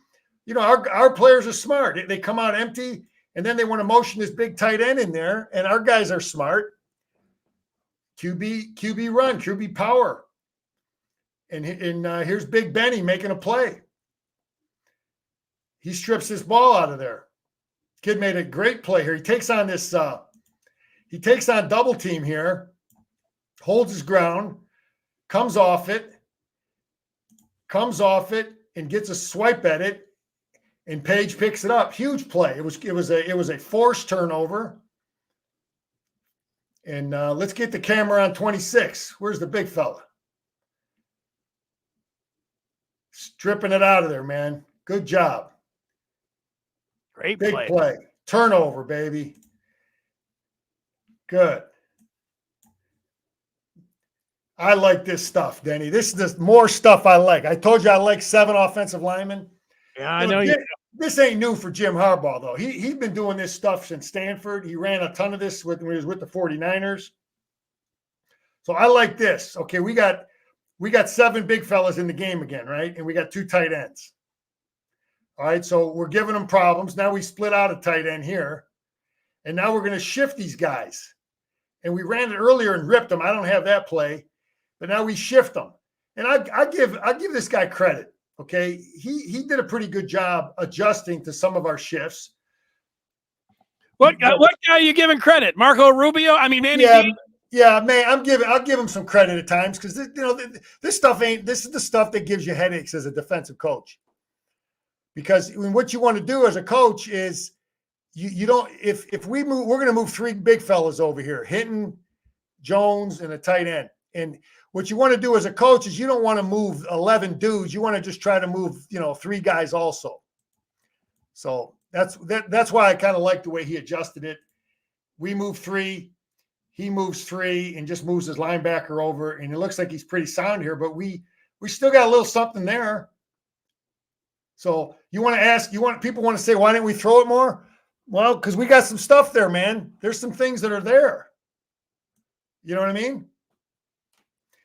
Our players are smart. They come out empty, and then they want to motion this big tight end in there, and our guys are smart. QB run, QB power. And here's Big Benny making a play. He strips this ball out of there. Kid made a great play here. He takes on this. He takes on double team here, holds his ground, comes off it, and gets a swipe at it. And Page picks it up. Huge play. It was a forced turnover. And let's get the camera on 26. Where's the big fella? Stripping it out of there, man. Good job. Great Big play. Turnover, baby. Good. I like this stuff, Denny. This is the more stuff I like. I told you I like 7 offensive linemen. Yeah, I know you. This ain't new for Jim Harbaugh, though. He's been doing this stuff since Stanford. He ran a ton of this when he was with the 49ers. So I like this. Okay, we got 7 big fellas in the game again, right? And we got 2 tight ends. All right, so we're giving them problems. Now we split out a tight end here. And now we're going to shift these guys. And we ran it earlier and ripped them. I don't have that play. But now we shift them. And I give this guy credit, okay? He did a pretty good job adjusting to some of our shifts. What guy are you giving credit? Marco Rubio? I mean, Manny. Yeah, man, I'll give him some credit at times because this stuff this is the stuff that gives you headaches as a defensive coach. Because what you want to do as a coach is you don't if we move, we're going to move 3 big fellas over here, Hinton, Jones, and a tight end. And what you want to do as a coach is you don't want to move 11 dudes. You want to just try to move 3 guys also. So that's why I kind of like the way he adjusted it. We move 3. He moves 3 and just moves his linebacker over, and it looks like he's pretty sound here, but we still got a little something there. So people want to say, why didn't we throw it more? Well, because we got some stuff there, man. There's some things that are there. You know what I mean?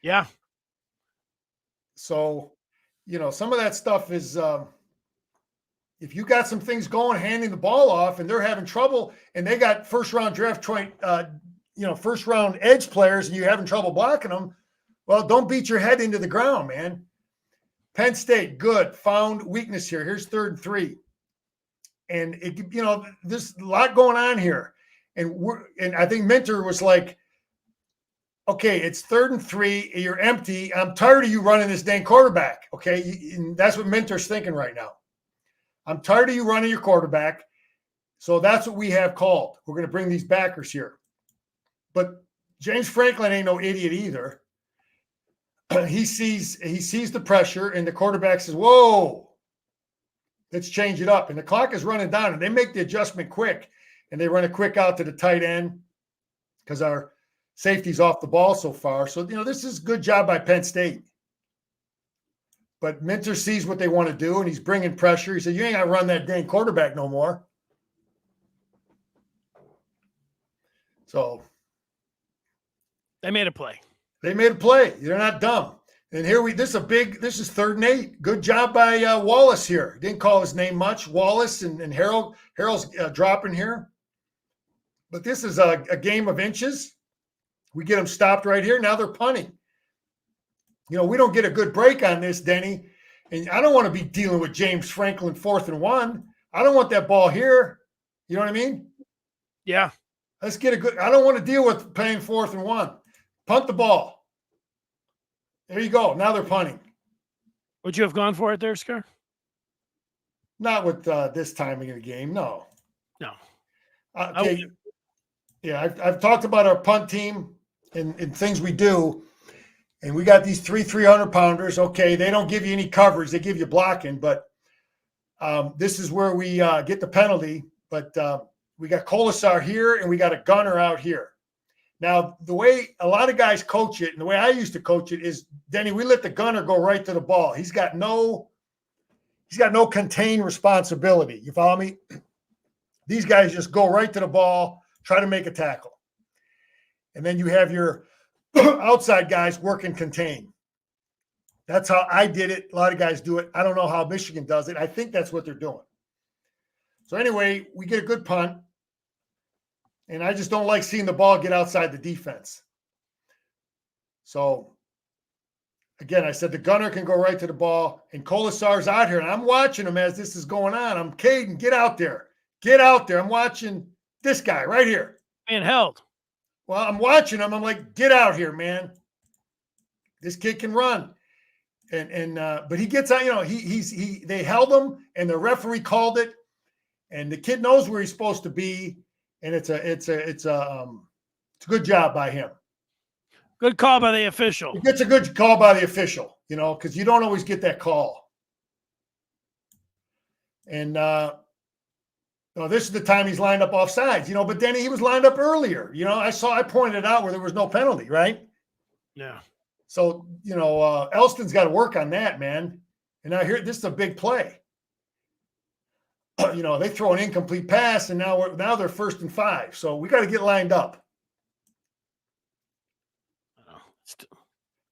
Yeah. So, some of that stuff is if you got some things going, handing the ball off, and they're having trouble, and they got first-round first-round edge players, and you're having trouble blocking them, well, don't beat your head into the ground, man. Penn State, good. Found weakness here. Here's 3rd and 3. And, there's a lot going on here. And I think Minter was like, okay, it's 3rd and 3. You're empty. I'm tired of you running this dang quarterback, okay? And that's what Minter's thinking right now. I'm tired of you running your quarterback. So that's what we have called. We're going to bring these backers here. But James Franklin ain't no idiot either. He sees the pressure, and the quarterback says, whoa, let's change it up. And the clock is running down, and they make the adjustment quick, and they run it quick out to the tight end because our safety's off the ball so far. So, this is a good job by Penn State. But Minter sees what they want to do, and he's bringing pressure. He said, you ain't got to run that dang quarterback no more. So they made a play. They're not dumb. And this is 3rd and 8. Good job by Wallace here. Didn't call his name much. Wallace and Harold. Harold's dropping here. But this is a game of inches. We get them stopped right here. Now they're punting. We don't get a good break on this, Denny. And I don't want to be dealing with James Franklin 4th and 1. I don't want that ball here. You know what I mean? Yeah. Let's get I don't want to deal with playing 4th and 1. Punt the ball. There you go. Now they're punting. Would you have gone for it there, Scar? Not with this timing of the game. No. No. Okay. Yeah, I've talked about our punt team and things we do. And we got these 300-pounders. Okay, they don't give you any coverage. They give you blocking. But this is where we get the penalty. But we got Colasar here, and we got a gunner out here. Now, the way a lot of guys coach it, and the way I used to coach it is, Denny, we let the gunner go right to the ball. He's got no contained responsibility. You follow me? These guys just go right to the ball, try to make a tackle. And then you have your outside guys work and contain. That's how I did it. A lot of guys do it. I don't know how Michigan does it. I think that's what they're doing. So anyway, we get a good punt. And I just don't like seeing the ball get outside the defense. So, again, I said the gunner can go right to the ball, and Colasar's out here, and I'm watching him as this is going on. I'm Caden, get out there. Get out there. I'm watching this guy right here. Being held. Well, I'm watching him. I'm like, get out here, man. This kid can run. But he gets out, they held him, and the referee called it, and the kid knows where he's supposed to be. And it's a good job by him. Good call by the official. It's a good call by the official, because you don't always get that call. And this is the time he's lined up off sides, but then he was lined up earlier. I pointed out where there was no penalty, right? Yeah. So, Elston's got to work on that, man. And now this is a big play. They throw an incomplete pass, and now they're 1st and 5. So we got to get lined up.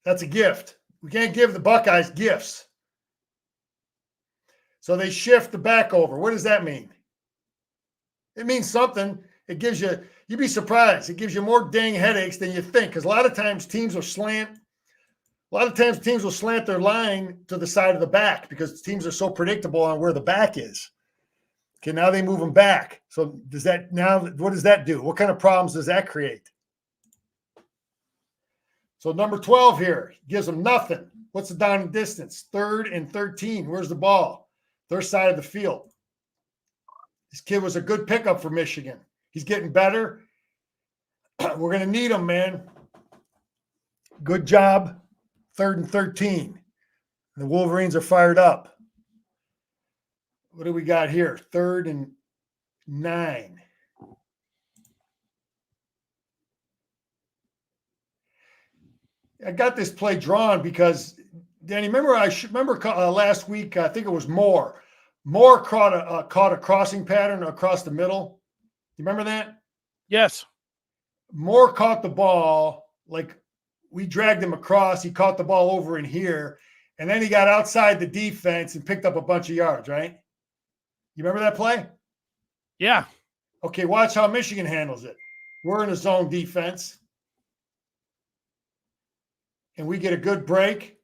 That's a gift. We can't give the Buckeyes gifts. So they shift the back over. What does that mean? It means something. It gives you'd be surprised. It gives you more dang headaches than you think. Because a lot of times teams will slant their line to the side of the back because teams are so predictable on where the back is. Okay, now they move them back. So what does that do? What kind of problems does that create? So number 12 here gives them nothing. What's the down and distance? 3rd and 13. Where's the ball? Their side of the field. This kid was a good pickup for Michigan. He's getting better. We're going to need him, man. Good job. 3rd and 13. The Wolverines are fired up. What do we got here? 3rd and 9. I got this play drawn because, Danny, remember last week, I think it was Moore. Moore caught a crossing pattern across the middle. You remember that? Yes. Moore caught the ball, like we dragged him across. He caught the ball over in here, and then he got outside the defense and picked up a bunch of yards, right? You remember that play? Yeah. Okay, watch how Michigan handles it. We're in a zone defense. And we get a good break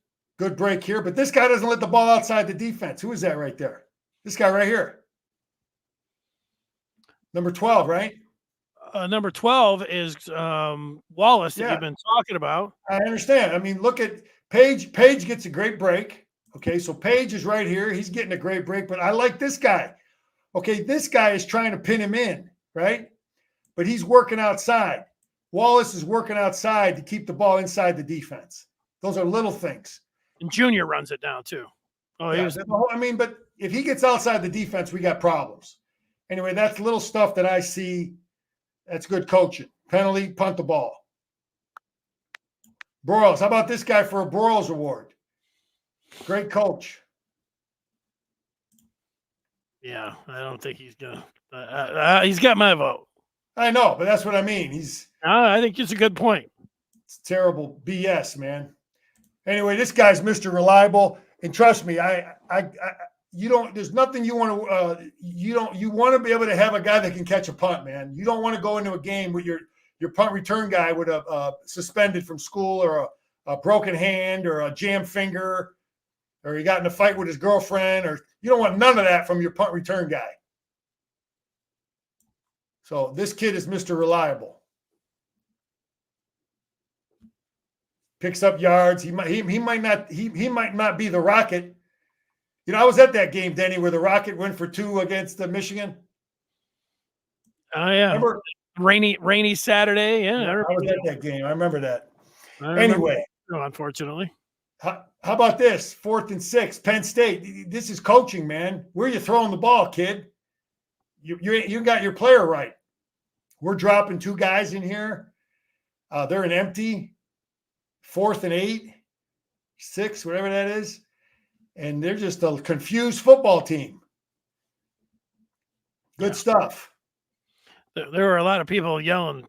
here. But this guy doesn't let the ball outside the defense. Who is that right there? This guy right here. Number 12, right? Number 12 is Wallace that you've been talking about. I understand. I mean, look at Page. Page gets a great break. Okay, so Page is right here. He's getting a great break, but I like this guy. Okay, this guy is trying to pin him in, right? But he's working outside. Wallace is working outside to keep the ball inside the defense. Those are little things. And Junior runs it down too. Oh, yeah, but if he gets outside the defense, we got problems. Anyway, that's little stuff that I see. That's good coaching. Penalty, punt the ball. Broyles, how about this guy for a Broyles Award? Great coach. Yeah, I don't think he's going to. He's got my vote. I know, but that's what I mean. I think it's a good point. It's terrible BS, man. Anyway, this guy's Mr. Reliable, and trust me, you don't. There's nothing you want to. You want to be able to have a guy that can catch a punt, man. You don't want to go into a game with your punt return guy with a suspended from school or a broken hand or a jammed finger, or he got in a fight with his girlfriend, or you don't want none of that from your punt return guy. So this kid is Mr. Reliable. Picks up yards. He might not be the Rocket. You know, I was at that game, Denny, where the Rocket went for 2 against Michigan. Oh yeah, remember? Rainy Saturday. Yeah, I was at that game. I remember that. Anyway, unfortunately, how about this? 4th and 6, Penn State. This is coaching, man. Where are you throwing the ball, kid? You got your player right. We're dropping 2 guys in here. They're an empty 4th and 8, 6, whatever that is. And they're just a confused football team. Good stuff. There were a lot of people yelling,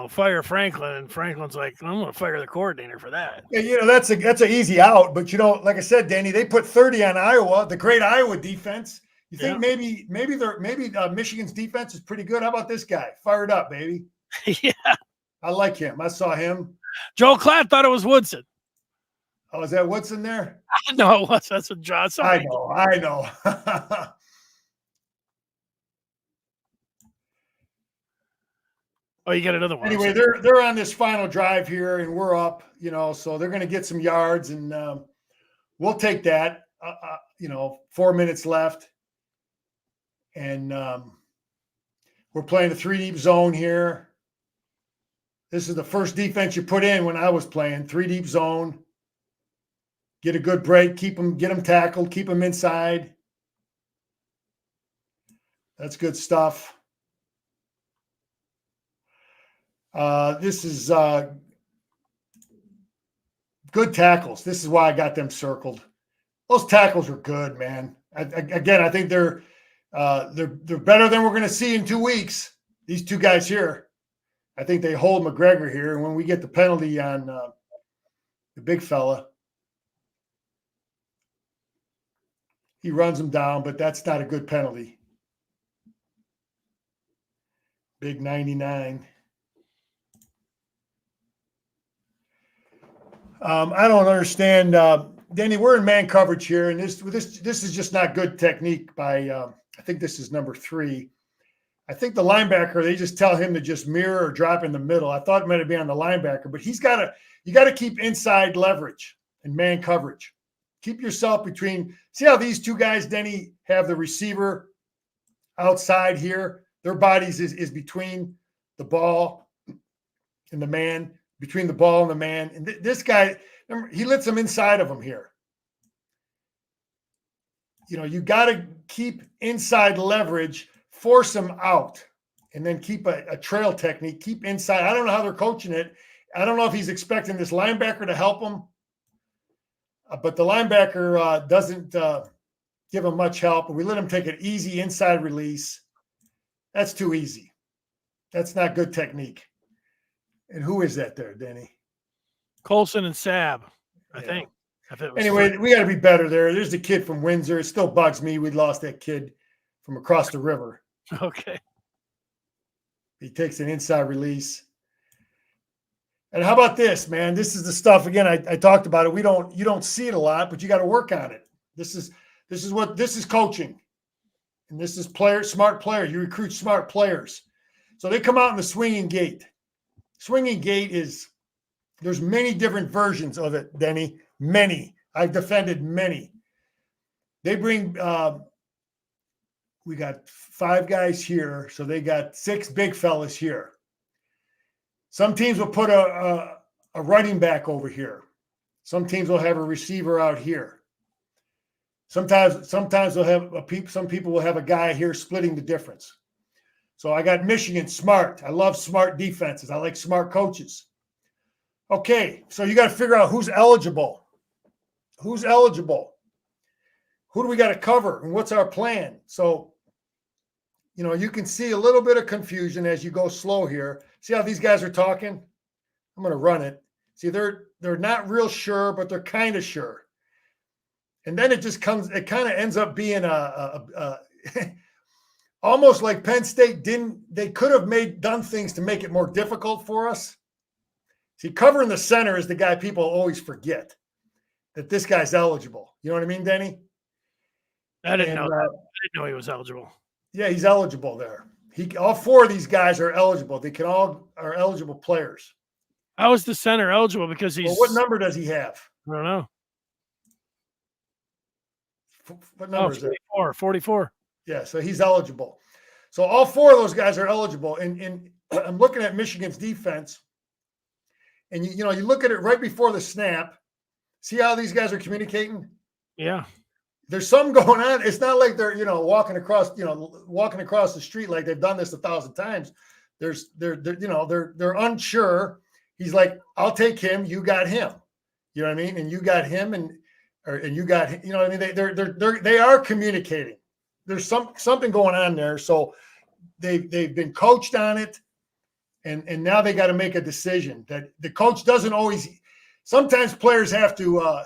fire Franklin, and Franklin's like, I'm going to fire the coordinator for that. Yeah, that's an easy out. But like I said, Danny, they put 30 on Iowa, the great Iowa defense. You think maybe Michigan's defense is pretty good? How about this guy? Fired up, baby. Yeah, I like him. I saw him. Joel Klatt thought it was Woodson. Oh, is that Woodson there? No, it was. That's what John. Sorry. I know. Oh, you get another one. Anyway, they're on this final drive here, and we're up. So they're going to get some yards, and we'll take that. 4 minutes left, and we're playing a 3-deep zone here. This is the first defense you put in when I was playing 3-deep zone. Get a good break, get them tackled, keep them inside. That's good stuff. This is good tackles. This is why I got them circled. Those tackles are good, man. I think they're better than we're going to see in 2 weeks. These 2 guys here, I think they hold McGregor here. And when we get the penalty on the big fella, he runs him down, but that's not a good penalty. Big 99. I don't understand. Danny, we're in man coverage here, and this is just not good technique by I think this is number 3. I think the linebacker, they just tell him to just mirror or drop in the middle. I thought it might be on the linebacker, but you got to keep inside leverage and man coverage. Keep yourself between. See how these 2 guys, Denny, have the receiver outside here? Their bodies is between the ball and the man, between the ball and the man. And this guy, remember, he lets them inside of him here. You got to keep inside leverage, force them out, and then keep a trail technique. Keep inside. I don't know how they're coaching it. I don't know if he's expecting this linebacker to help him. But the linebacker doesn't give him much help. We let him take an easy inside release. That's too easy. That's not good technique. And who is that there, Denny? Colson and Saab, I think. Anyway, we got to be better there. There's the kid from Windsor. It still bugs me. We lost that kid from across the river. Okay. He takes an inside release. And how about this, man? This is the stuff, again, I talked about it. You don't see it a lot, but you got to work on it. This is coaching. And this is smart players. You recruit smart players. So they come out in the swinging gate. Swinging gate there's many different versions of it, Denny. Many. I've defended many. They bring, we got 5 guys here. So they got 6 big fellas here. Some teams will put a running back over here. Some teams will have a receiver out here. Sometimes they'll have some people will have a guy here splitting the difference. So I got Michigan smart. I love smart defenses. I like smart coaches. Okay, so you got to figure out who's eligible. Who's eligible? Who do we got to cover? And what's our plan? So, you can see a little bit of confusion as you go slow here. See how these guys are talking? I'm going to run it. See, they're not real sure, but they're kind of sure. And then it kind of ends up being a almost like Penn State they could have done things to make it more difficult for us. See, covering the center is the guy people always forget that this guy's eligible. You know what I mean, Denny? I didn't know that. I didn't know he was eligible. Yeah, he's eligible there. All four of these guys are eligible. They are eligible players. How is the center eligible? Because he's. Well, what number does he have? I don't know. What number is that? 44. Yeah, so he's eligible. So all four of those guys are eligible. And I'm looking at Michigan's defense, and you look at it right before the snap. See how these guys are communicating? Yeah. There's something going on. It's not like they're walking across the street like they've done this 1,000 times. They're unsure. He's like, I'll take him. You got him. You know what I mean? And you got him, and you got, you know what I mean? They are communicating. There's something going on there. So they've been coached on it, and now they got to make a decision. That the coach doesn't always. Sometimes players have to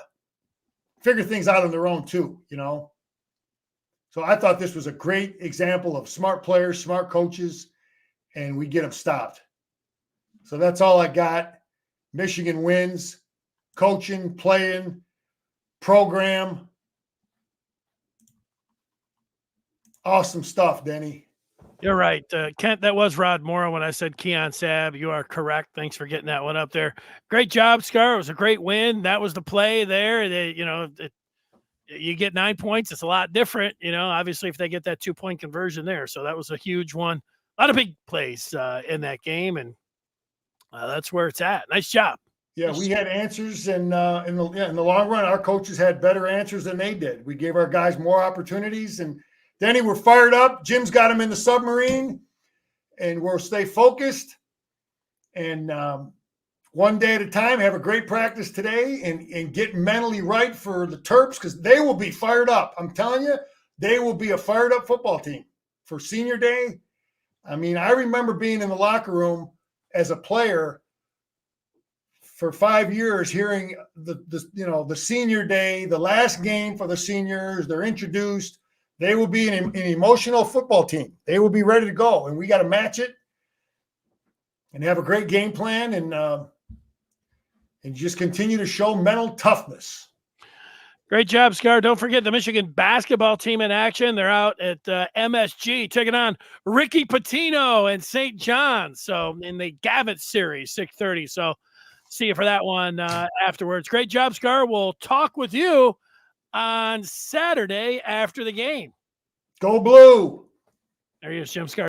figure things out on their own too. So I thought this was a great example of smart players, smart coaches, and we get them stopped. So that's all I got. Michigan wins, coaching, playing, program. Awesome stuff, Denny. You're right. Kent, that was Rod Morrow when I said Keon Sabb. You are correct. Thanks for getting that one up there. Great job, Scar. It was a great win. That was the play there. You get 9 points. It's a lot different, obviously, if they get that 2-point conversion there. So that was a huge one. A lot of big plays in that game, and that's where it's at. Nice job. Yeah, we had answers, and in the long run, our coaches had better answers than they did. We gave our guys more opportunities, and Denny, we're fired up. Jim's got them in the submarine, and we'll stay focused. And one day at a time, have a great practice today, and get mentally right for the Terps, because they will be fired up. I'm telling you, they will be a fired up football team for senior day. I mean, I remember being in the locker room as a player for 5 years, hearing the senior day, the last game for the seniors. They're introduced. They will be an emotional football team. They will be ready to go, and we got to match it and have a great game plan, and just continue to show mental toughness. Great job, Scar. Don't forget the Michigan basketball team in action. They're out at MSG taking on Ricky Pitino and St. John's. So in the Gavitt series, 6:30. So see you for that one afterwards. Great job, Scar. We'll talk with you on Saturday after the game. Go Blue. There he is, Jim Scar.